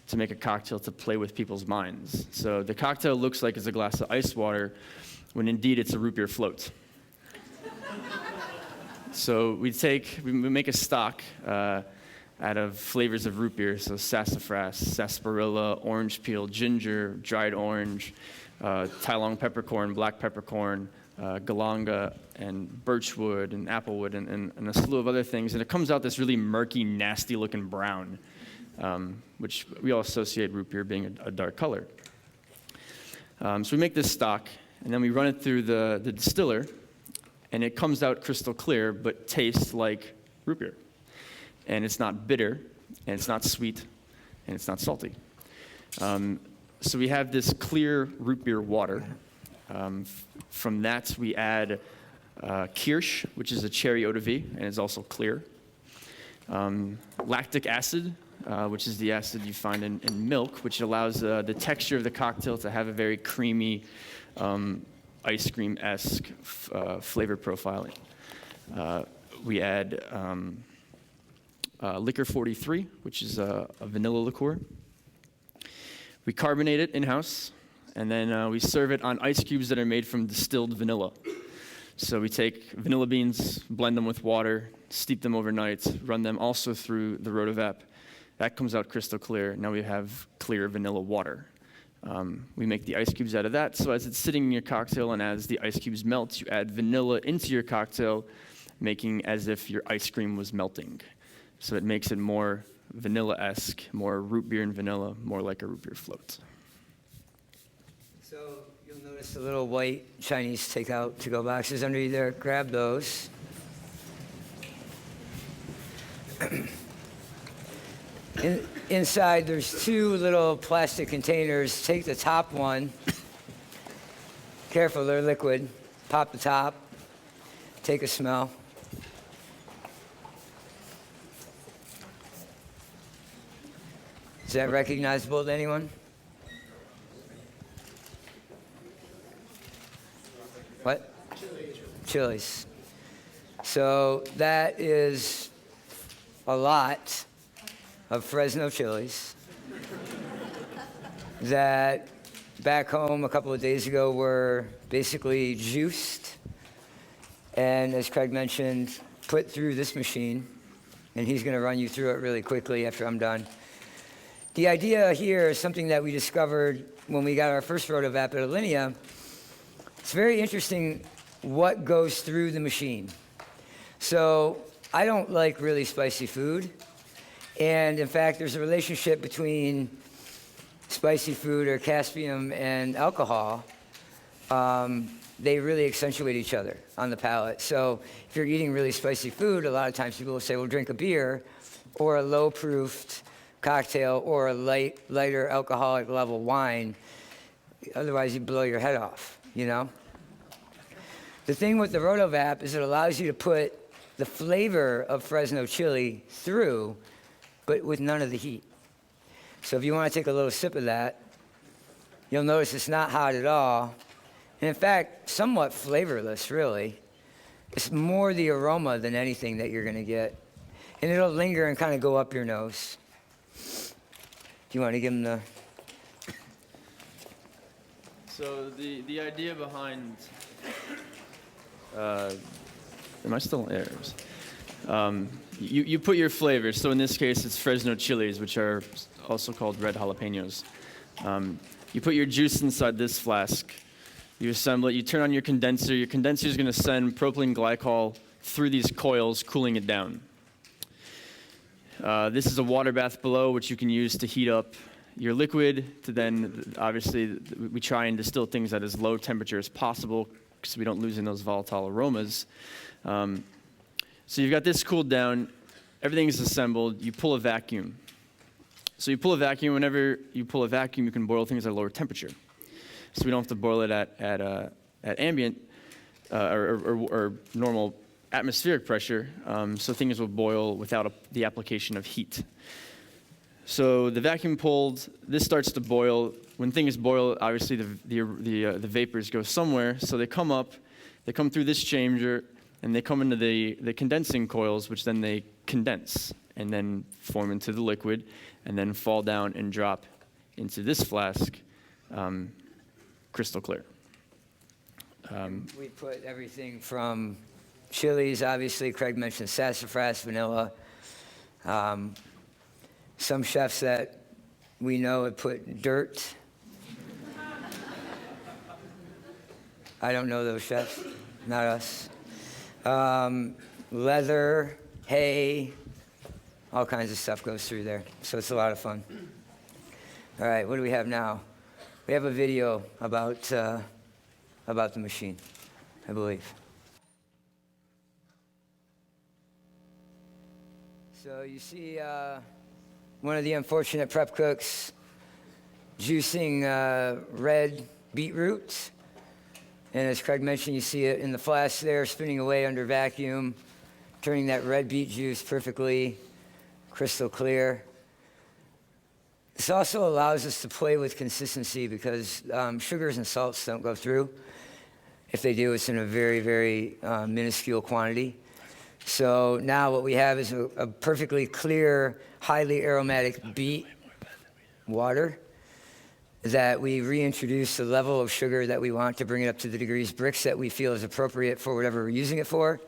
to make a cocktail to play with people's minds. So the cocktail looks like it's a glass of ice water, when indeed it's a root beer float. So we make a stock out of flavors of root beer, so sassafras, sarsaparilla, orange peel, ginger, dried orange, Tai-Long peppercorn, black peppercorn, galanga, and birchwood, and applewood, and a slew of other things. And it comes out this really murky, nasty-looking brown, which we all associate root beer being a dark color. So we make this stock, and then we run it through the distiller, and it comes out crystal clear, but tastes like root beer. And it's not bitter, and it's not sweet, and it's not salty. So we have this clear root beer water. From that, we add kirsch, which is a cherry eau de vie, and is also clear. Lactic acid, which is the acid you find in milk, which allows the texture of the cocktail to have a very creamy, ice cream-esque flavor profiling. We add Liquor 43, which is a vanilla liqueur. We carbonate it in-house, and then we serve it on ice cubes that are made from distilled vanilla. So we take vanilla beans, blend them with water, steep them overnight, run them also through the rotovap. That comes out crystal clear. Now we have clear vanilla water. We make the ice cubes out of that, so as it's sitting in your cocktail and as the ice cubes melt, you add vanilla into your cocktail, making as if your ice cream was melting. So it makes it more vanilla-esque, more root beer and vanilla, more like a root beer float. So you'll notice the little white Chinese takeout to-go boxes under you there. Grab those. Inside, there's two little plastic containers. Take the top one. Careful, they're liquid. Pop the top. Take a smell. Is that recognizable to anyone? What? Chilies. So that is a lot of Fresno chilies that back home a couple of days ago were basically juiced and, as Craig mentioned, put through this machine. And he's going to run you through it really quickly after I'm done. The idea here is something that we discovered when we got our first rotovap at Alinea. It's very interesting what goes through the machine. So I don't like really spicy food. And in fact, there's a relationship between spicy food or caspium and alcohol. They really accentuate each other on the palate. So if you're eating really spicy food, a lot of times people will say, well, drink a beer or a low-proofed cocktail or a lighter alcoholic level wine. Otherwise, you blow your head off, you know? The thing with the rotovap is it allows you to put the flavor of Fresno chili through, but with none of the heat. So if you want to take a little sip of that, you'll notice it's not hot at all. And in fact, somewhat flavorless, really. It's more the aroma than anything that you're going to get. And it'll linger and kind of go up your nose. Do you want to give them the... So the idea behind... am I still in airs? You put your flavors. So in this case, it's Fresno chilies, which are also called red jalapenos. You put your juice inside this flask. You assemble it. You turn on your condenser. Your condenser is going to send propylene glycol through these coils, cooling it down. This is a water bath below, which you can use to heat up your liquid. To then, obviously, we try and distill things at as low temperature as possible, so we don't lose in those volatile aromas. So you've got this cooled down, everything is assembled, you pull a vacuum. So you pull a vacuum, whenever you pull a vacuum, you can boil things at a lower temperature. So we don't have to boil it at ambient or normal atmospheric pressure, so things will boil without the application of heat. So the vacuum pulled, this starts to boil. When things boil, obviously the vapors go somewhere, so they come up, they come through this chamber, and they come into the condensing coils, which then they condense and then form into the liquid, and then fall down and drop into this flask, crystal clear. We put everything from chilies, obviously. Craig mentioned sassafras, vanilla. Some chefs that we know have put dirt. I don't know those chefs, not us. Leather, hay, all kinds of stuff goes through there. So it's a lot of fun. All right, what do we have now? We have a video about the machine, I believe. So you see one of the unfortunate prep cooks juicing red beetroot. And as Craig mentioned, you see it in the flask there, spinning away under vacuum, turning that red beet juice perfectly crystal clear. This also allows us to play with consistency because sugars and salts don't go through. If they do, it's in a very, very minuscule quantity. So now what we have is a perfectly clear, highly aromatic beet water that we reintroduce the level of sugar that we want to bring it up to the degrees Brix that we feel is appropriate for whatever we're using it for.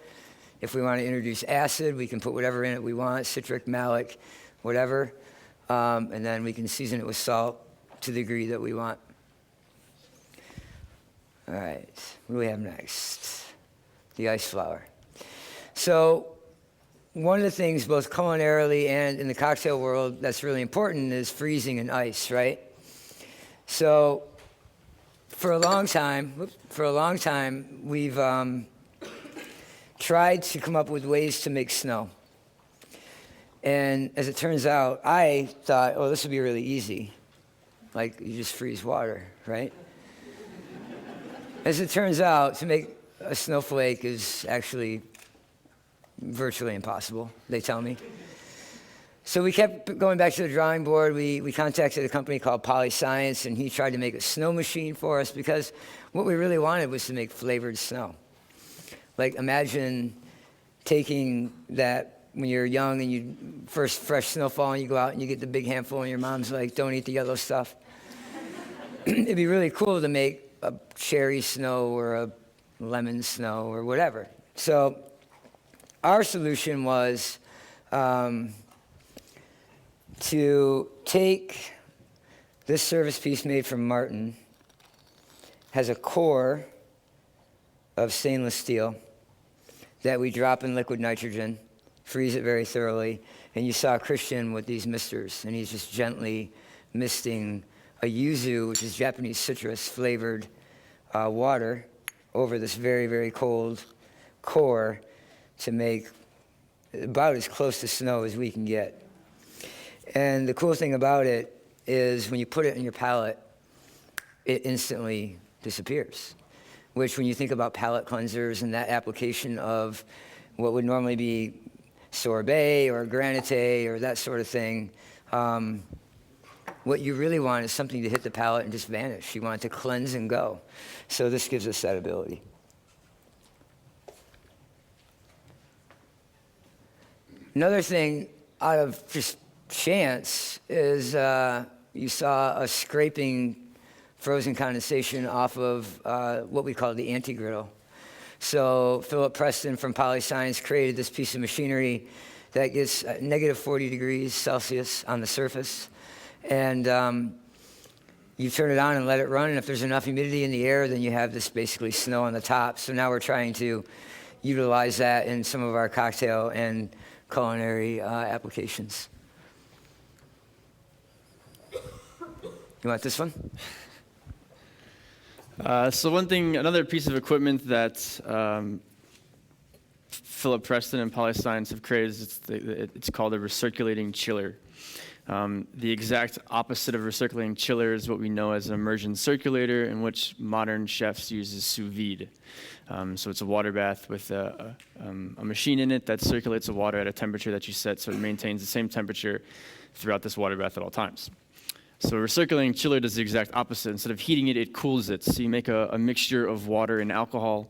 If we want to introduce acid, we can put whatever in it we want, citric, malic, whatever. And then we can season it with salt to the degree that we want. All right, what do we have next? The ice flour. So one of the things, both culinarily and in the cocktail world, that's really important is freezing and ice, right? So for a long time, we've tried to come up with ways to make snow. And as it turns out, I thought, oh, this would be really easy. Like, you just freeze water, right? As it turns out, to make a snowflake is actually virtually impossible, they tell me. So we kept going back to the drawing board. We contacted a company called Polyscience, and he tried to make a snow machine for us because what we really wanted was to make flavored snow. Like, imagine taking that when you're young and you first fresh snowfall and you go out and you get the big handful and your mom's like, don't eat the yellow stuff. It'd be really cool to make a cherry snow or a lemon snow or whatever. So our solution was to take this service piece made from marten, has a core of stainless steel that we drop in liquid nitrogen, freeze it very thoroughly, and you saw Christian with these misters, and he's just gently misting a yuzu, which is Japanese citrus flavored water, over this very, very cold core to make about as close to snow as we can get. And the cool thing about it is when you put it in your palate, it instantly disappears. Which, when you think about palate cleansers and that application of what would normally be sorbet or granite or that sort of thing, what you really want is something to hit the palate and just vanish. You want it to cleanse and go. So this gives us that ability. Another thing out of just chance is you saw us scraping frozen condensation off of what we call the Anti-Griddle. So Philip Preston from Polyscience created this piece of machinery that gets negative 40 degrees Celsius on the surface. And you turn it on and let it run, and if there's enough humidity in the air, then you have this basically snow on the top. So now we're trying to utilize that in some of our cocktail and culinary applications. You want this one? So another piece of equipment that Philip Preston and Polyscience have created is it's called a recirculating chiller. The exact opposite of recirculating chiller is what we know as an immersion circulator, in which modern chefs use as sous vide. So it's a water bath with a machine in it that circulates the water at a temperature that you set, so it maintains the same temperature throughout this water bath at all times. So a recirculating chiller does the exact opposite. Instead of heating it, it cools it. So you make a mixture of water and alcohol,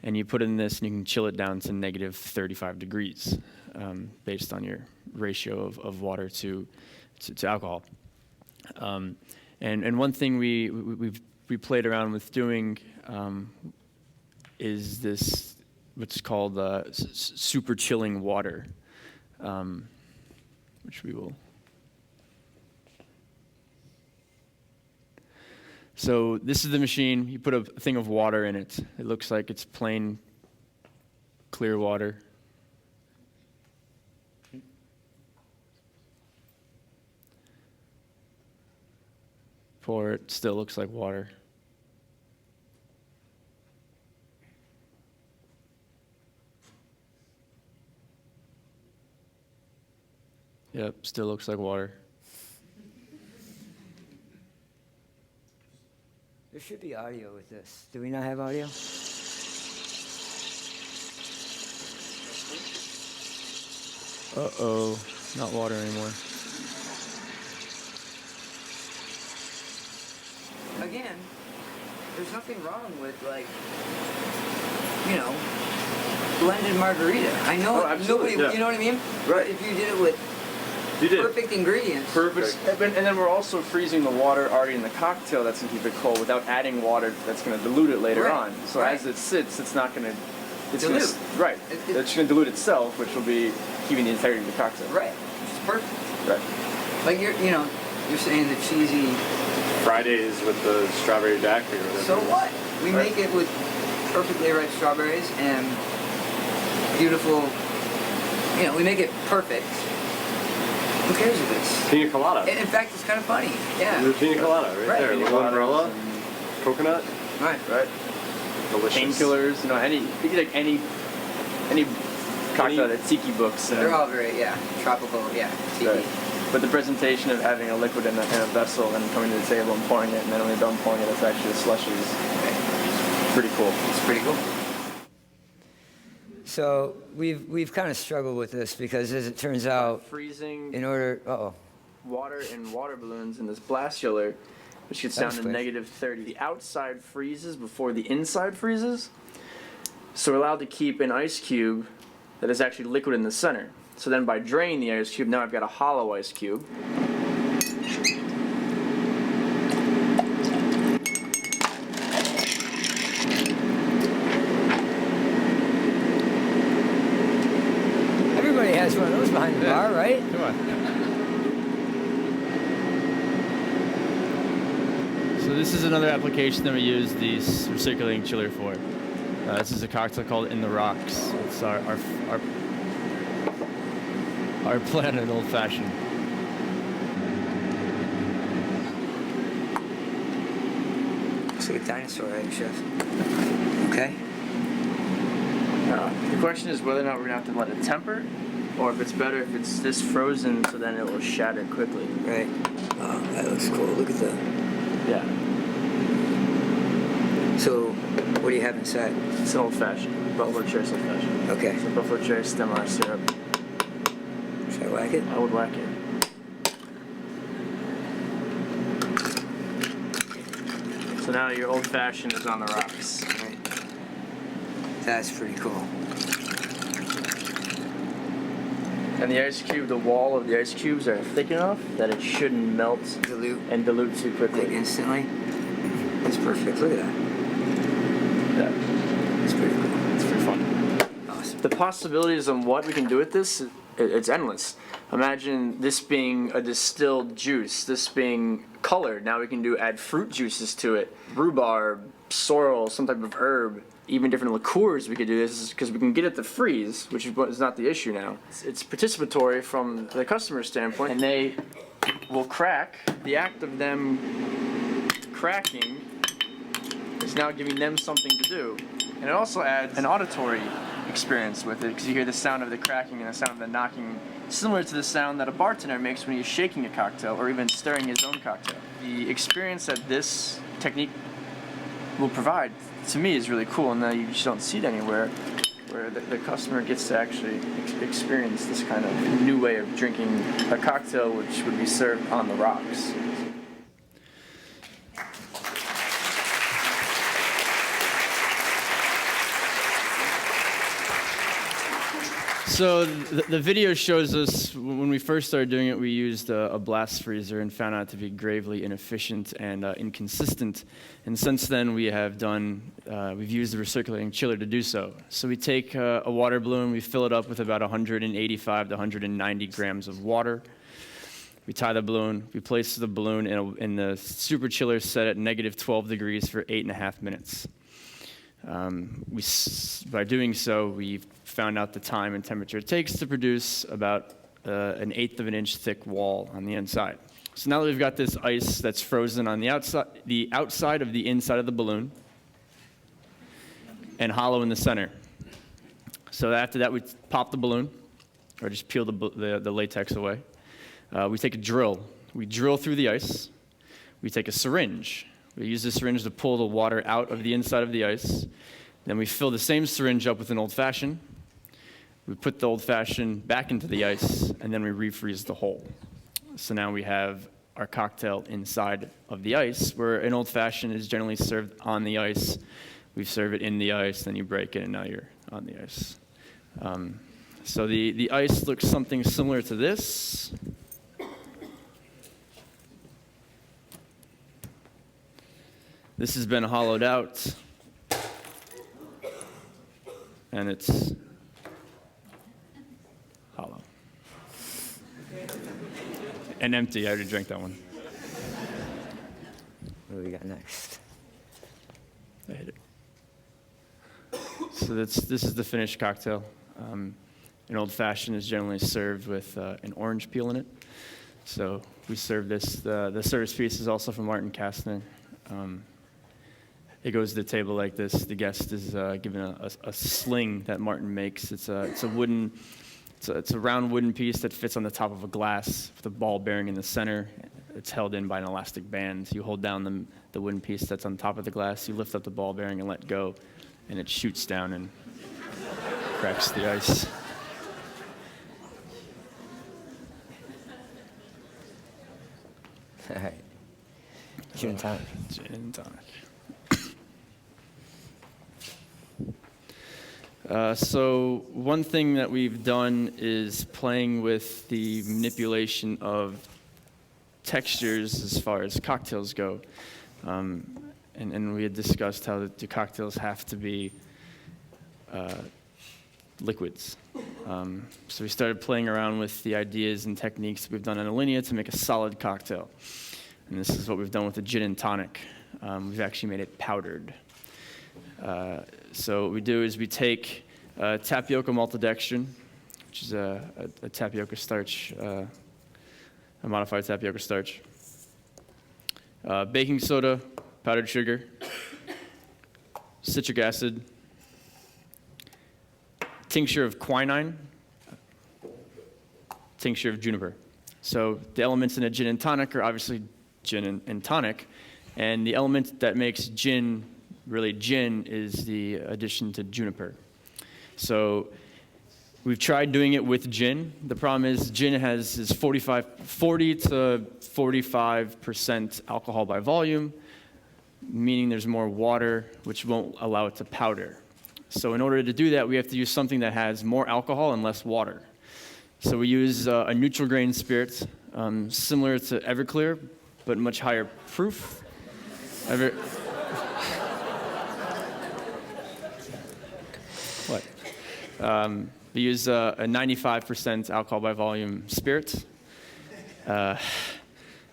and you put it in this, and you can chill it down to negative 35 degrees based on your ratio of water to alcohol. And one thing we played around with doing is this, what's called super chilling water, which we will. So this is the machine. You put a thing of water in it. It looks like it's plain, clear water. Pour it, still looks like water. Yep, still looks like water. There should be audio with this. Do we not have audio? Uh-oh, not water anymore. Again, there's nothing wrong with, like, blended margarita. I know nobody, yeah. you know what I mean? Right. If you did it with perfect ingredients. Perfect. And then we're also freezing the water already in the cocktail that's going to keep it cold without adding water that's going to dilute it later on. So as it sits, it's not going to dilute. Right. It's going to dilute itself, which will be keeping the integrity of the cocktail. Right. It's perfect. Right. Like you're saying the cheesy Fridays with the strawberry daiquiri or whatever. So what? We make it with perfectly ripe strawberries and beautiful, we make it perfect. Who cares if it's Pina colada. And in fact, it's kind of funny. Yeah. The pina colada right there. Pina Little coladas umbrella, coconut. Right. Right. Delicious. Painkillers, cocktail, the tiki books. They're all very, yeah, tropical, yeah, tiki. Right. But the presentation of having a liquid in a vessel and coming to the table and pouring it, and then when you're done pouring it, it's actually a slushy. It's pretty cool. It's pretty cool. So we've kind of struggled with this because, as it turns out, Freezing in order, water in water balloons in this blast chiller, which gets down to -30. The outside freezes before the inside freezes. So we're allowed to keep an ice cube that is actually liquid in the center. So then by draining the ice cube, now I've got a hollow ice cube. everybody has one of those behind the bar, right? Come on. So this is another application that we use the recirculating chiller for. This is a cocktail called In the Rocks. It's our plan in old fashioned. Looks like a dinosaur egg, Chef. Okay. The question is whether or not we're gonna have to let it temper, or if it's better if it's this frozen, so then it will shatter quickly. Right. Oh, that looks cool. Look at that. Yeah, So, what do you have inside? it's an old fashioned buffalo cherry old fashioned. Okay. So buffalo cherry stem on syrup. Should I whack it? I would whack it. So now your old fashioned is on the rocks. Right. That's pretty cool. And the ice cube, the wall of the ice cubes are thick enough that it shouldn't melt Dilute, and dilute too like, quickly. instantly. That's perfect. Look at that. Yeah, That's pretty cool. it's pretty fun. Awesome. The possibilities on what we can do with this, it's endless. Imagine this being a distilled juice, this being colored. Now we can add fruit juices to it, rhubarb, sorrel, some type of herb, even different liqueurs. We could do this because we can get it to freeze, which is not the issue now. It's participatory from the customer standpoint, and they will crack. The act of them cracking is now giving them something to do. And it also adds an auditory experience with it, because you hear the sound of the cracking and the sound of the knocking, similar to the sound that a bartender makes when he's shaking a cocktail or even stirring his own cocktail. The experience that this technique will provide, to me, is really cool, and you just don't see it anywhere, where the customer gets to actually experience this kind of new way of drinking a cocktail which would be served on the rocks. So the video shows us when we first started doing it, we used a blast freezer and found out to be gravely inefficient and inconsistent. And since then, we've used the recirculating chiller to do so. So we take a water balloon, we fill it up with about 185 to 190 grams of water. We tie the balloon, we place the balloon in the super chiller set at -12 degrees for 8.5 minutes. By doing so, we found out the time and temperature it takes to produce about 1/8 of an inch thick wall on the inside. So now that we've got this ice that's frozen on the outside of the inside of the balloon and hollow in the center. So after that, we pop the balloon, or just peel the latex away. We take a drill. We drill through the ice. We take a syringe. We use the syringe to pull the water out of the inside of the ice. Then we fill the same syringe up with an old-fashioned. We put the old-fashioned back into the ice, and then we refreeze the whole. So now we have our cocktail inside of the ice, where an old-fashioned is generally served on the ice. We serve it in the ice, then you break it, and now you're on the ice. So the ice looks something similar to this. This has been hollowed out, and it's hollow. And empty. I already drank that one. What do we got next? I hit it. So this is the finished cocktail. An old-fashioned is generally served with an orange peel in it. So we serve this. The service piece is also from Martin Kastner. it goes to the table like this. The guest is given a sling that Martin makes. It's a round wooden piece that fits on the top of a glass with a ball bearing in the center. It's held in by an elastic band. You hold down the wooden piece that's on top of the glass. You lift up the ball bearing and let go, and it shoots down and cracks the ice. All right. Gin and tonic. Gin and tonic. So one thing that we've done is playing with the manipulation of textures as far as cocktails go. And we had discussed how the cocktails have to be liquids. So we started playing around with the ideas and techniques we've done at Alinea to make a solid cocktail. And this is what we've done with the gin and tonic. We've actually made it powdered. So what we do is we take tapioca maltodextrin, which is a tapioca starch, a modified tapioca starch, baking soda, powdered sugar, citric acid, tincture of quinine, tincture of juniper. So the elements in a gin and tonic are obviously gin and tonic, and the element that makes gin really gin is the addition to juniper. So we've tried doing it with gin. The problem is gin is 40 to 45% alcohol by volume, meaning there's more water, which won't allow it to powder. So in order to do that, we have to use something that has more alcohol and less water. So we use a neutral grain spirit, similar to Everclear, but much higher proof. What? We use a 95% alcohol by volume spirit and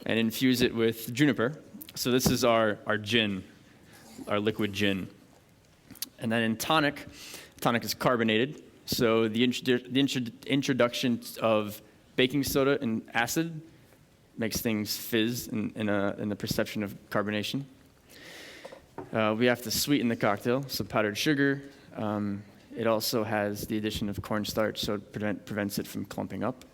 infuse it with juniper. So this is our gin, our liquid gin. And then in tonic is carbonated. So the introduction of baking soda and acid makes things fizz in the perception of carbonation. We have to sweeten the cocktail, so powdered sugar. It also has the addition of cornstarch, so it prevents it from clumping up.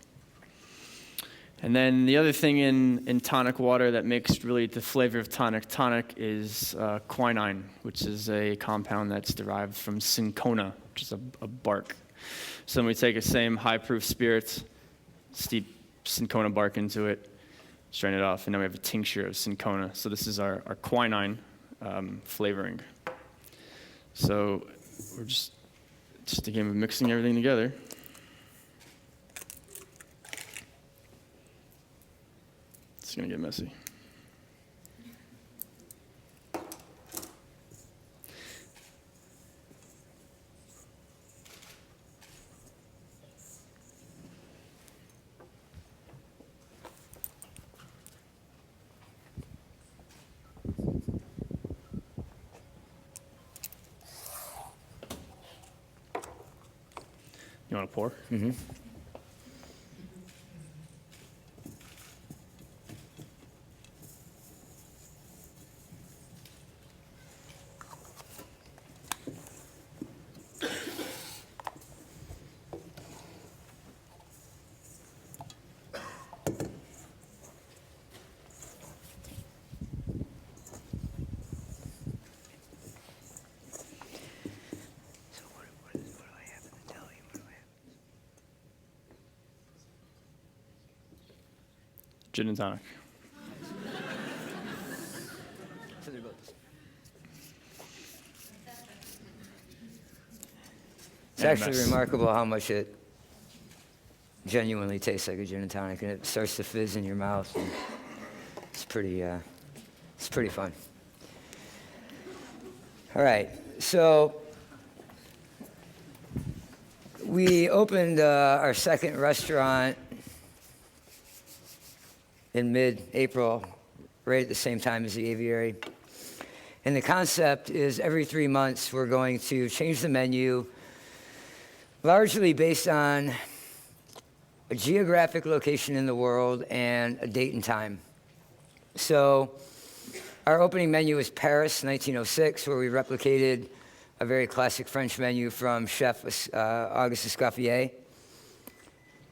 And then the other thing in tonic water that makes really the flavor of tonic is quinine, which is a compound that's derived from cinchona, which is a bark. So then we take a same high-proof spirit, steep cinchona bark into it, strain it off, and then we have a tincture of cinchona. So this is our quinine flavoring. So we're just a game of mixing everything together. It's going to get messy. You want to pour? Mm-hmm. Gin and tonic. It's actually remarkable how much it genuinely tastes like a gin and tonic, and it starts to fizz in your mouth. And it's pretty fun. All right, so we opened our second restaurant in mid-April, right at the same time as the aviary. And the concept is every 3 months we're going to change the menu, largely based on a geographic location in the world and a date and time. So Our opening menu was Paris, 1906, where we replicated a very classic French menu from Chef Auguste Escoffier.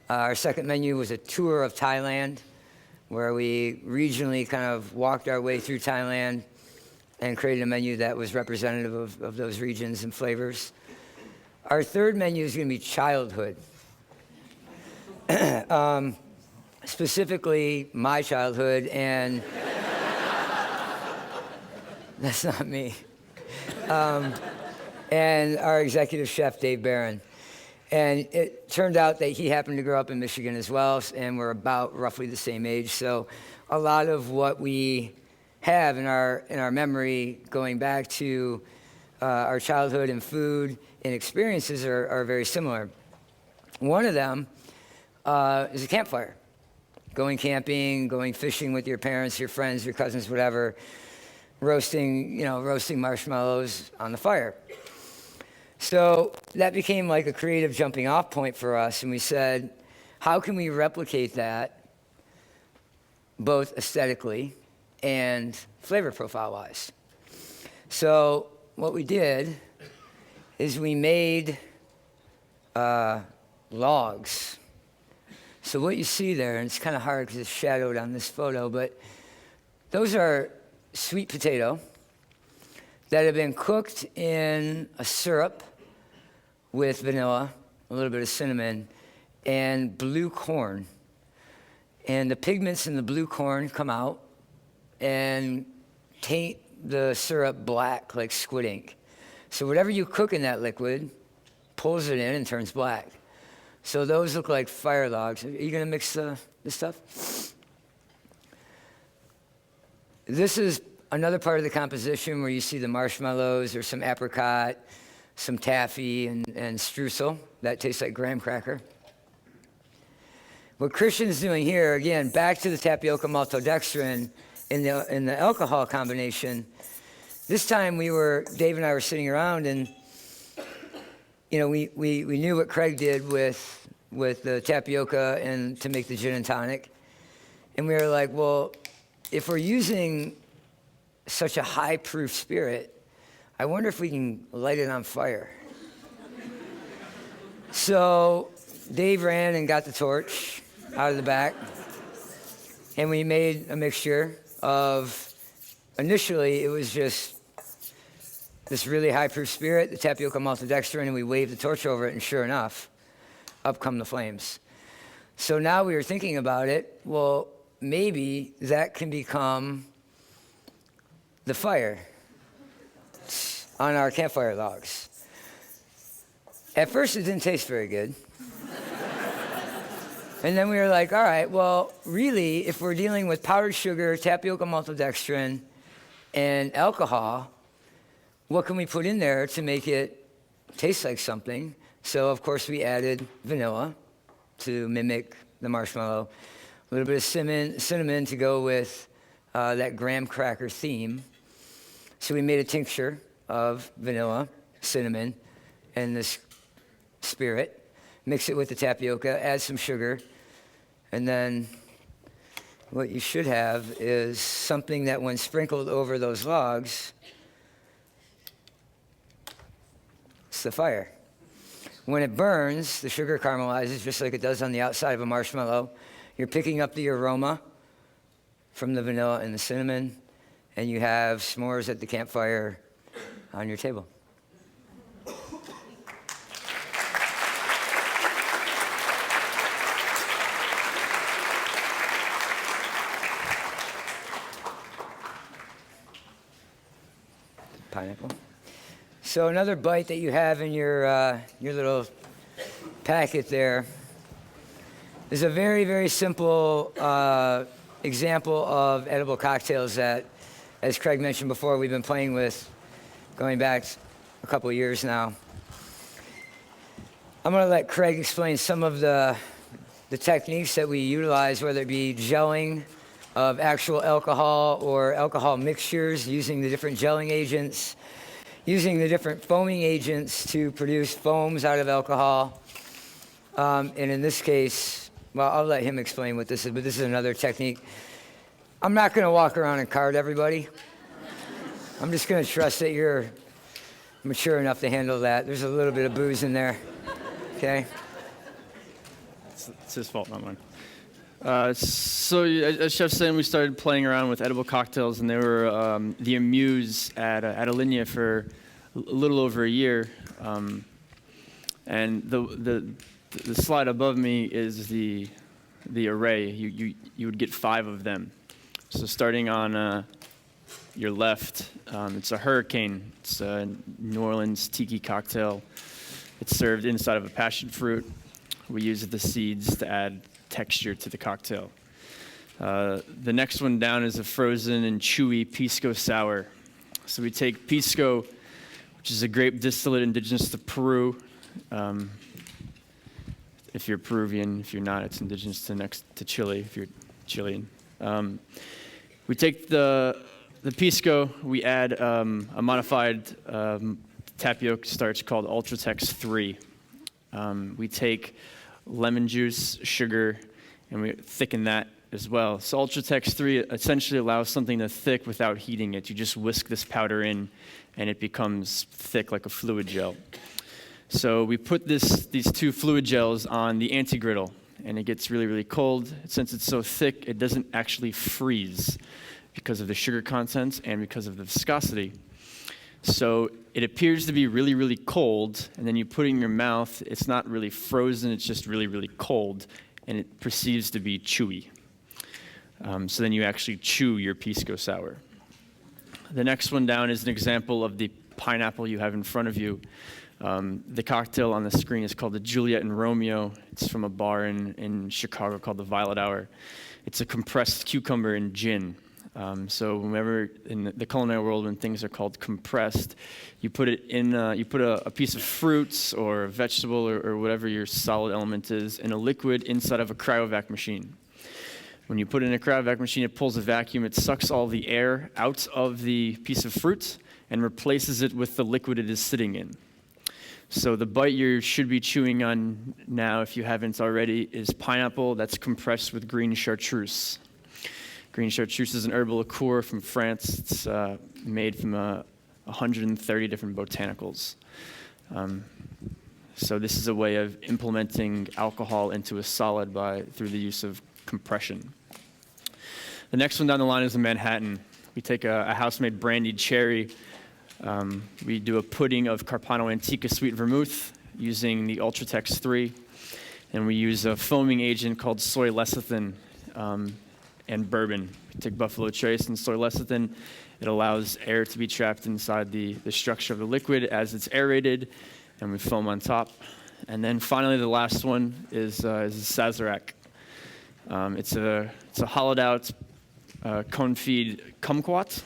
Our second menu was a tour of Thailand, where we regionally kind of walked our way through Thailand and created a menu that was representative of those regions and flavors. Our third menu is going to be childhood. Specifically, my childhood, and that's not me. And our executive chef, Dave Barron. And it turned out that he happened to grow up in Michigan as well, and we're about roughly the same age. So a lot of what we have in our memory going back to our childhood and food and experiences are very similar. One of them is a campfire. Going camping, going fishing with your parents, your friends, your cousins, whatever, roasting marshmallows on the fire. So that became like a creative jumping off point for us, and we said, how can we replicate that both aesthetically and flavor profile-wise? So what we did is we made logs. So what you see there, and it's kind of hard because it's shadowed on this photo, but those are sweet potato that have been cooked in a syrup with vanilla, a little bit of cinnamon, and blue corn. And the pigments in the blue corn come out and taint the syrup black like squid ink. So whatever you cook in that liquid pulls it in and turns black. So those look like fire logs. Are you going to mix this stuff? This is another part of the composition where you see the marshmallows or some apricot, some taffy, and streusel. That tastes like graham cracker. What Christian's doing here, again, back to the tapioca maltodextrin in the alcohol combination. This time Dave and I were sitting around, and we knew what Craig did with the tapioca and to make the gin and tonic. And we were like, well, if we're using such a high proof spirit, I wonder if we can light it on fire. So Dave ran and got the torch out of the back, and we made a mixture of, initially it was just this really high proof spirit, the tapioca maltodextrin, and we waved the torch over it, and sure enough, up come the flames. So now we were thinking about it, well, maybe that can become the fire on our campfire logs. At first, it didn't taste very good. And then we were like, all right, well, really, if we're dealing with powdered sugar, tapioca maltodextrin, and alcohol, what can we put in there to make it taste like something? So, of course, we added vanilla to mimic the marshmallow, a little bit of cinnamon to go with that graham cracker theme. So we made a tincture of vanilla, cinnamon, and this spirit. Mix it with the tapioca, add some sugar, and then what you should have is something that when sprinkled over those logs, it's the fire. When it burns, the sugar caramelizes just like it does on the outside of a marshmallow. You're picking up the aroma from the vanilla and the cinnamon, and you have s'mores at the campfire on your table. Pineapple. So another bite that you have in your little packet there is a very, very simple example of edible cocktails that, as Craig mentioned before, we've been playing with going back a couple of years now. I'm going to let Craig explain some of the techniques that we utilize, whether it be gelling of actual alcohol or alcohol mixtures, using the different gelling agents, using the different foaming agents to produce foams out of alcohol. And in this case, well, I'll let him explain what this is, but this is another technique. I'm not going to walk around and card everybody. I'm just going to trust that you're mature enough to handle that. There's a little bit of booze in there. Okay? It's his fault, not mine. So as Chef said, we started playing around with edible cocktails, and they were the Amuse at Alinea for a little over a year. And the slide above me is the array. You would get 5 of them. So starting on your left, it's a Hurricane. It's a New Orleans tiki cocktail. It's served inside of a passion fruit. We use the seeds to add texture to the cocktail. The next one down is a frozen and chewy pisco sour. So we take pisco, which is a grape distillate indigenous to Peru. If you're Peruvian, if you're not, it's indigenous to Chile, if you're Chilean. We take the pisco, we add a modified tapioca starch called Ultratex 3. We take lemon juice, sugar, and we thicken that as well. So Ultratex 3 essentially allows something to thick without heating it. You just whisk this powder in, and it becomes thick like a fluid gel. So we put these 2 fluid gels on the Anti-Griddle, and it gets really, really cold. Since it's so thick, it doesn't actually freeze because of the sugar content and because of the viscosity. So it appears to be really, really cold, and then you put it in your mouth. It's not really frozen. It's just really, really cold, and it perceives to be chewy. So then you actually chew your pisco sour. The next one down is an example of the pineapple you have in front of you. The cocktail on the screen is called the Juliet and Romeo. It's from a bar in Chicago called the Violet Hour. It's a compressed cucumber and gin. So whenever in the culinary world, when things are called compressed, you put it in, you put a piece of fruits or a vegetable or whatever your solid element is in a liquid inside of a cryovac machine. When you put it in a cryovac machine, it pulls a vacuum. It sucks all the air out of the piece of fruit and replaces it with the liquid it is sitting in. So the bite you should be chewing on now, if you haven't already, is pineapple that's compressed with green chartreuse. Green chartreuse is an herbal liqueur from France. It's made from 130 different botanicals. So this is a way of implementing alcohol into a solid through the use of compression. The next one down the line is a Manhattan. We take a house-made brandied cherry. We do a pudding of Carpano Antica sweet vermouth using the Ultratex 3. And we use a foaming agent called soy lecithin and bourbon. We take Buffalo Trace and soy lecithin. It allows air to be trapped inside the structure of the liquid as it's aerated, and we foam on top. And then finally, the last one is a Sazerac. It's a hollowed-out cone-feed kumquat.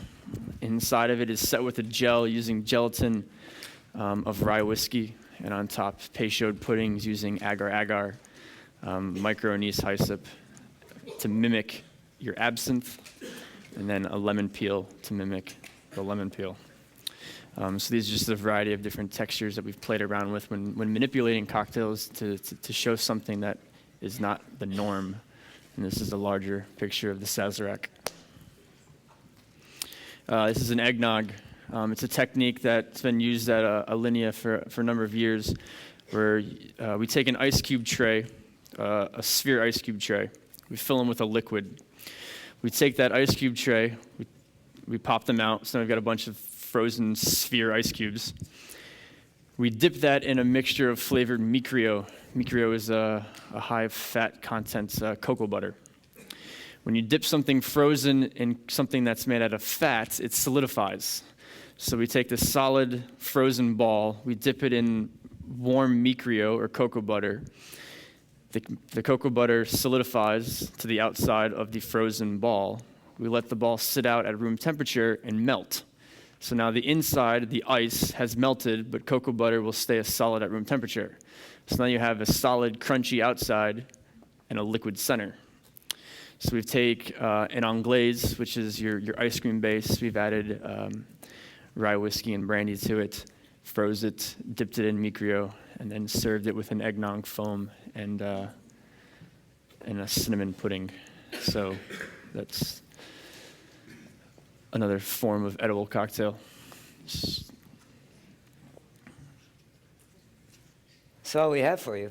Inside of it is set with a gel using gelatin of rye whiskey, and on top, peychaud puddings using agar-agar, micro anise hyssop to mimic your absinthe, and then a lemon peel to mimic the lemon peel. So these are just a variety of different textures that we've played around with when manipulating cocktails to show something that is not the norm. And this is a larger picture of the Sazerac. This is an eggnog. It's a technique that's been used at Alinea for a number of years, where we take an ice cube tray, a sphere ice cube tray. We fill them with a liquid. We take that ice cube tray, we pop them out, so now we've got a bunch of frozen sphere ice cubes. We dip that in a mixture of flavored micrio. Micrio is a high fat content cocoa butter. When you dip something frozen in something that's made out of fat, it solidifies. So we take this solid frozen ball, we dip it in warm micrio or cocoa butter. The cocoa butter solidifies to the outside of the frozen ball. We let the ball sit out at room temperature and melt. So now the inside, the ice, has melted, but cocoa butter will stay a solid at room temperature. So now you have a solid, crunchy outside and a liquid center. So we take an anglaise, which is your ice cream base. We've added rye whiskey and brandy to it, froze it, dipped it in micrio, and then served it with an eggnog foam and a cinnamon pudding. So that's another form of edible cocktail. That's all we have for you.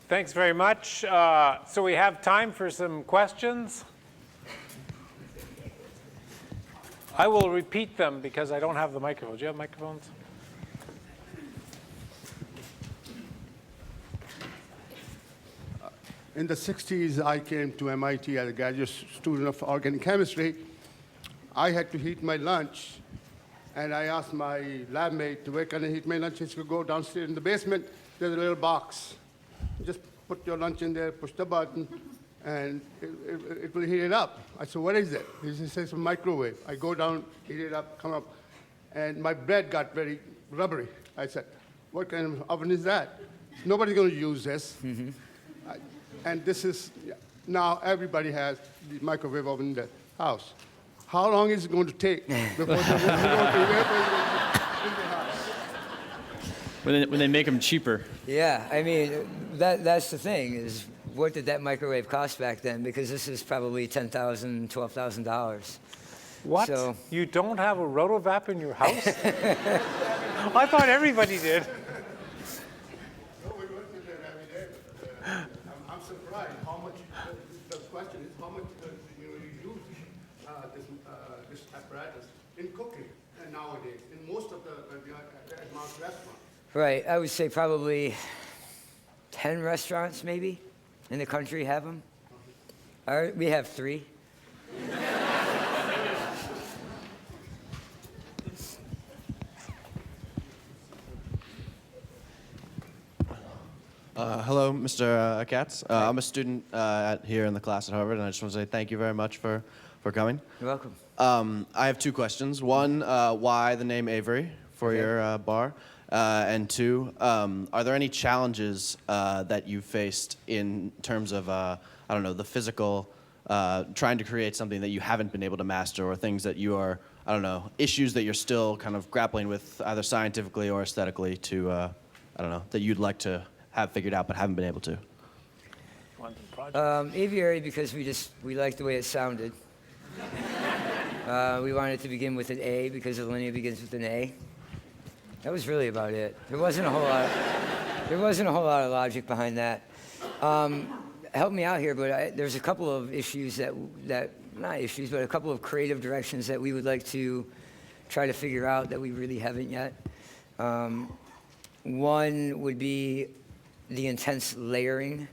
Thanks very much. So we have time for some questions. I will repeat them because I don't have the microphones. Do you have microphones? In the 60s, I came to MIT as a graduate student of organic chemistry. I had to heat my lunch, and I asked my lab mate, where can I heat my lunch? He said, go downstairs in the basement. There's a little box. Just put your lunch in there, push the button, and it will heat it up. I said, what is it? He says, it's a microwave. I go down, heat it up, come up, and my bread got very rubbery. I said, what kind of oven is that? Nobody's going to use this. And this is, now everybody has the microwave oven in their house. How long is it going to take before they're going to When they make them cheaper. Yeah, I mean, that's the thing, is what did that microwave cost back then? Because this is probably $10,000, $12,000. What? So- You don't have a rotovap in your house? I thought everybody did. No, we work with them every day. But, I'm surprised how much, the question is how much you use this apparatus in cooking nowadays in most of the advanced restaurants. Right, I would say probably 10 restaurants maybe in the country have them. We have 3. Hello, Mr. Achatz. I'm a student here in the class at Harvard, and I just want to say thank you very much for coming. You're welcome. I have 2 questions. One, why the name Avery for your bar? And 2, are there any challenges that you faced in terms of, I don't know, the physical, trying to create something that you haven't been able to master, or things that you are, I don't know, issues that you're still kind of grappling with either scientifically or aesthetically to, I don't know, that you'd like to have figured out but haven't been able to? Aviary, because we liked the way it sounded. We wanted to begin with an A because Alinea begins with an A. That was really about it. There wasn't a whole lot of logic behind that. Help me out here, but there's a couple of issues that not issues, but a couple of creative directions that we would like to try to figure out that we really haven't yet. One would be the intense layering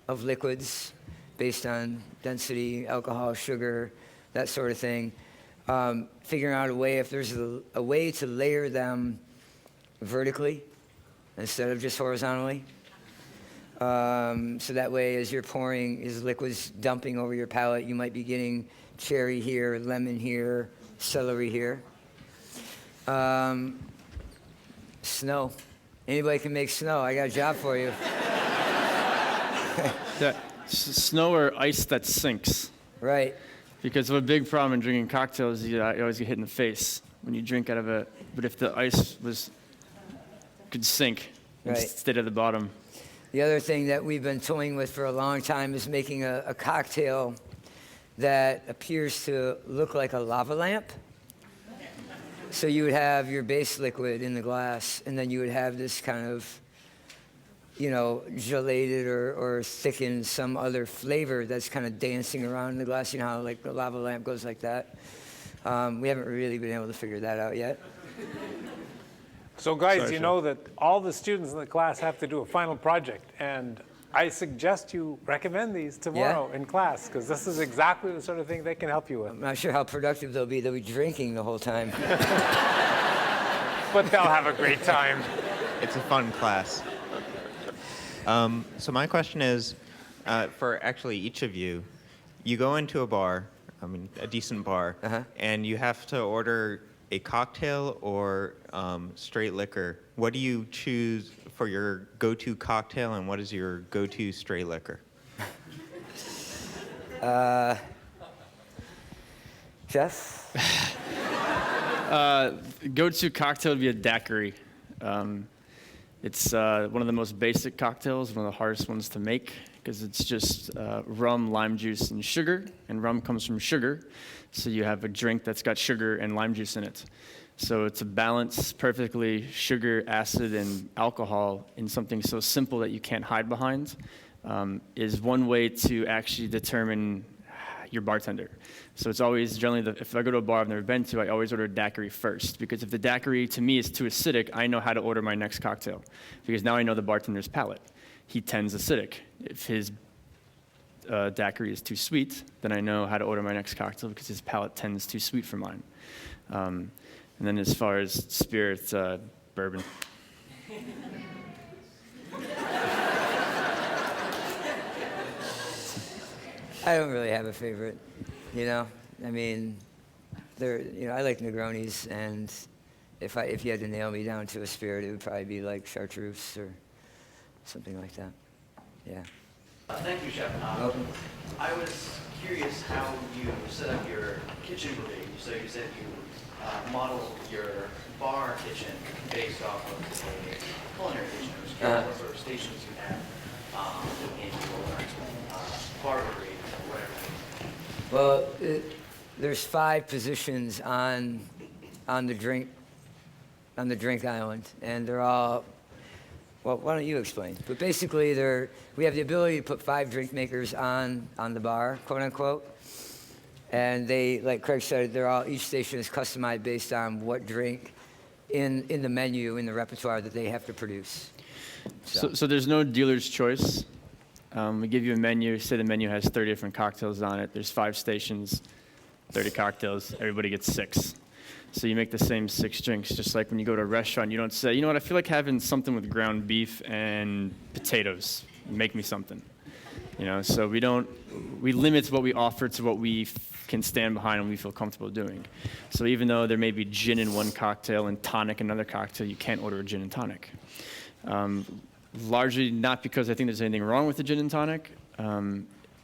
of liquids based on density, alcohol, sugar, that sort of thing. Figuring out a way, if there's a way to layer them vertically instead of just horizontally. So that way, as you're pouring, as liquid's dumping over your palate, you might be getting cherry here, lemon here, celery here. Snow. Anybody can make snow. I got a job for you. Snow or ice that sinks. Right. Because a big problem in drinking cocktails is you always get hit in the face when you drink out of it. But if the ice could sink and Right. stay at the bottom. The other thing that we've been toying with for a long time is making a cocktail that appears to look like a lava lamp. So you would have your base liquid in the glass, and then you would have this kind of, gelated or thickened some other flavor that's kind of dancing around in the glass. You know how like the lava lamp goes like that? We haven't really been able to figure that out yet. So guys, Sorry, you sir. know that all the students in the class have to do a final project, and I suggest you recommend these tomorrow in class, because this is exactly the sort of thing they can help you with. I'm not sure how productive they'll be. They'll be drinking the whole time. But they'll have a great time. It's a fun class. So my question is, for actually each of you, you go into a bar, a decent bar, and you have to order a cocktail or straight liquor, what do you choose for your go-to cocktail, and what is your go-to straight liquor? Jeff? Go-to cocktail would be a daiquiri. It's one of the most basic cocktails, one of the hardest ones to make, because it's just rum, lime juice, and sugar, and rum comes from sugar, so you have a drink that's got sugar and lime juice in it. So it's a balance perfectly sugar, acid, and alcohol in something so simple that you can't hide behind, is one way to actually determine your bartender. So it's always generally, if I go to a bar I've never been to, I always order a daiquiri first, because if the daiquiri to me is too acidic, I know how to order my next cocktail, because now I know the bartender's palate. He tends acidic. If his daiquiri is too sweet, then I know how to order my next cocktail, because his palate tends too sweet for mine. And then as far as spirits, bourbon. I don't really have a favorite, you know? I mean, I like Negronis, and if you had to nail me down to a spirit, it would probably be like chartreuse or something like that. Yeah. Thank you, Chef. I was curious how you set up your kitchen rig. So you said you modeled your bar kitchen based off of a culinary kitchen. I was curious what sort of stations you have in your bar rig or whatever. Well, there's 5 positions on the drink island, and they're all. Well, why don't you explain? But basically, we have the ability to put 5 drink makers on the bar, quote unquote, and they, like Craig said, each station is customized based on what drink in the menu, in the repertoire that they have to produce. So there's no dealer's choice. We give you a menu. Say the menu has 30 different cocktails on it. There's 5 stations, 30 cocktails. Everybody gets 6. So you make the same 6 drinks, just like when you go to a restaurant, you don't say, you know what, I feel like having something with ground beef and potatoes. Make me something. So we limit what we offer to what we can stand behind and we feel comfortable doing. So even though there may be gin in one cocktail and tonic in another cocktail, you can't order a gin and tonic. Largely not because I think there's anything wrong with the gin and tonic.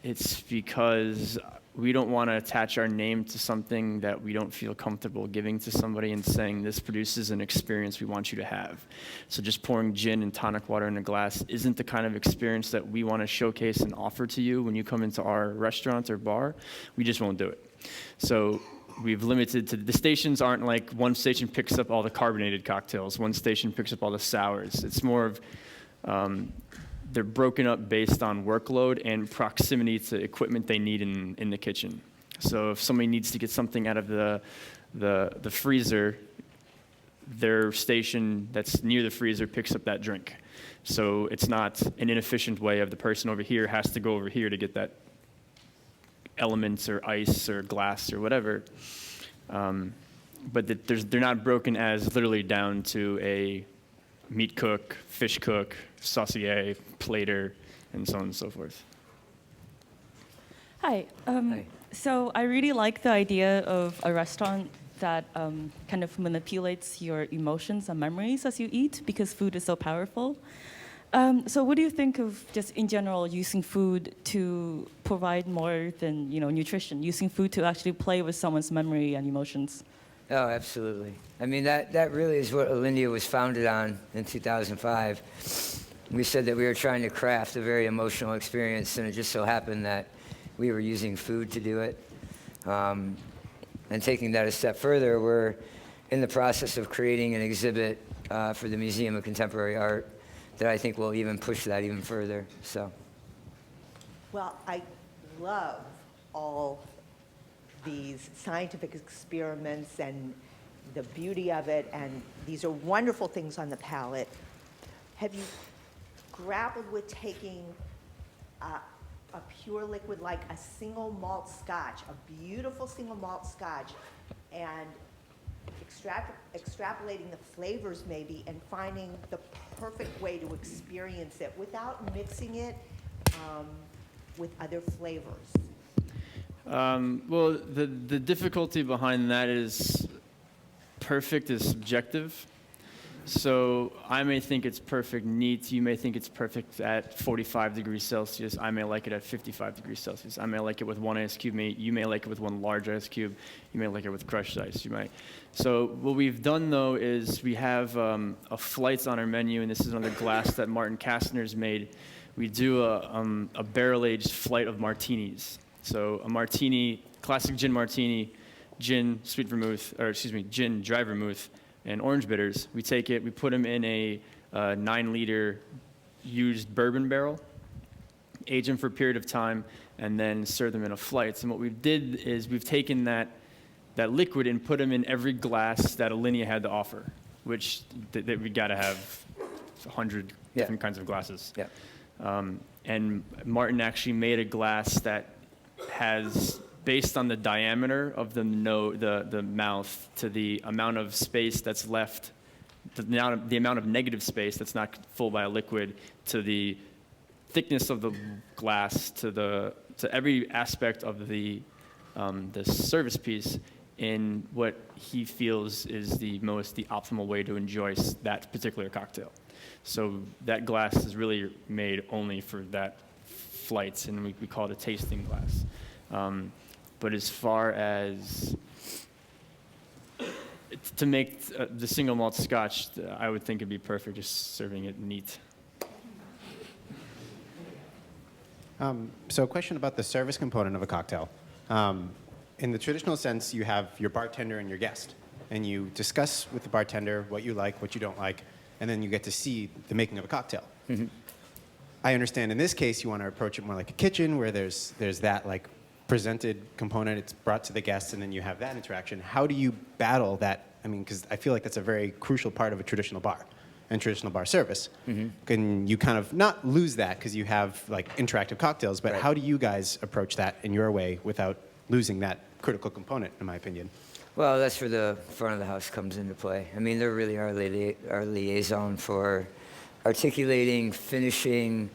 It's because we don't want to attach our name to something that we don't feel comfortable giving to somebody and saying this produces an experience we want you to have. So just pouring gin and tonic water in a glass isn't the kind of experience that we want to showcase and offer to you when you come into our restaurant or bar. We just won't do it. So we've limited to, the stations aren't like one station picks up all the carbonated cocktails, one station picks up all the sours. It's more of, they're broken up based on workload and proximity to equipment they need in the kitchen. So if somebody needs to get something out of the freezer, their station that's near the freezer picks up that drink. So it's not an inefficient way of the person over here has to go over here to get that elements or ice or glass or whatever. But they're not broken as literally down to a meat cook, fish cook, saucier, plater, and so on and so forth. Hi. Hi. So I really like the idea of a restaurant that kind of manipulates your emotions and memories as you eat, because food is so powerful. So what do you think of just in general using food to provide more than nutrition, using food to actually play with someone's memory and emotions? Oh, absolutely. I mean, that really is what Alinea was founded on in 2005. We said that we were trying to craft a very emotional experience, and it just so happened that we were using food to do it. And taking that a step further, we're in the process of creating an exhibit for the Museum of Contemporary Art that I think will even push that even further. So. Well, I love all these scientific experiments and the beauty of it, and these are wonderful things on the palate. Have you grappled with taking a pure liquid like a single malt scotch, a beautiful single malt scotch, and extrapolating the flavors maybe and finding the perfect way to experience it without mixing it with other flavors? Well, the difficulty behind that is perfect is subjective. So I may think it's perfect neat. You may think it's perfect at 45 degrees Celsius. I may like it at 55 degrees Celsius. I may like it with one ice cube. You may like it with one large ice cube. You may like it with crushed ice. You might. So what we've done, though, is we have a flights on our menu, and this is another glass that Martin Kastner's made. We do a barrel-aged flight of martinis. So a martini, classic gin martini, gin, sweet vermouth, or excuse me, gin, dry vermouth, and orange bitters. We take it, we put them in a 9-liter used bourbon barrel, age them for a period of time, and then serve them in a flights. And what we did is we've taken that liquid and put them in every glass that Alinea had to offer, which that we got to have 100 different kinds of glasses. Yeah. And Martin actually made a glass that has, based on the diameter of the mouth to the amount of space that's left, the amount of negative space that's not full by a liquid, to the thickness of the glass, to every aspect of the service piece, in what he feels is the optimal way to enjoy that particular cocktail. So that glass is really made only for that flights, and we call it a tasting glass. But as far as to make the single malt scotch, I would think it'd be perfect just serving it neat. So a question about the service component of a cocktail. In the traditional sense, you have your bartender and your guest, and you discuss with the bartender what you like, what you don't like, and then you get to see the making of a cocktail. Mm-hmm. I understand in this case you want to approach it more like a kitchen, where there's that like presented component, it's brought to the guests, and then you have that interaction. How do you battle that? I mean, because I feel like that's a very crucial part of a traditional bar and traditional bar service. Mm-hmm. Can you kind of not lose that because you have like interactive cocktails, but Right. how do you guys approach that in your way without losing that critical component, in my opinion? Well, that's where the front of the house comes into play. I mean, they're really our liaison for articulating, finishing,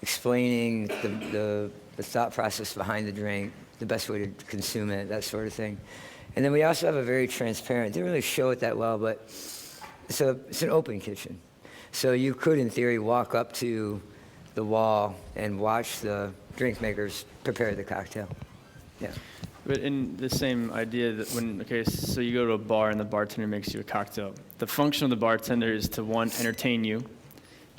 explaining the thought process behind the drink, the best way to consume it, that sort of thing. And then we also have a very transparent, didn't really show it that well, but it's an open kitchen. So you could, in theory, walk up to the wall and watch the drink makers prepare the cocktail. Yeah. But in the same idea that so you go to a bar and the bartender makes you a cocktail. The function of the bartender is to, 1, entertain you,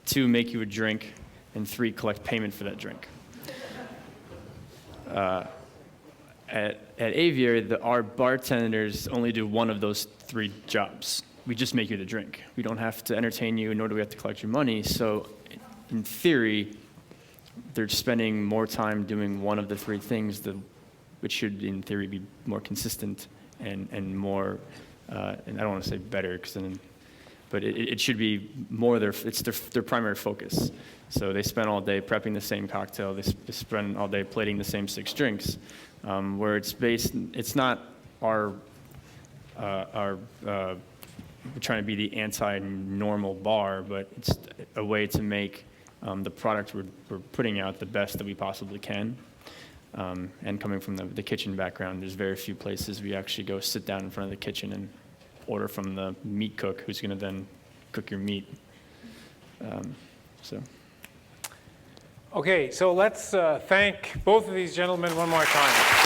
2, make you a drink, and 3, collect payment for that drink. At Aviary, our bartenders only do one of those 3 jobs. We just make you the drink. We don't have to entertain you, nor do we have to collect your money. So in theory, they're spending more time doing one of the 3 things, which should, in theory, be more consistent and more, and I don't want to say better, but it should be more it's their primary focus. So they spend all day prepping the same cocktail. They spend all day plating the same 6 drinks. Where it's not our we're trying to be the anti-normal bar, but it's a way to make the product we're putting out the best that we possibly can. And coming from the kitchen background, there's very few places we actually go sit down in front of the kitchen and order from the meat cook who's going to then cook your meat. Okay, so let's thank both of these gentlemen one more time.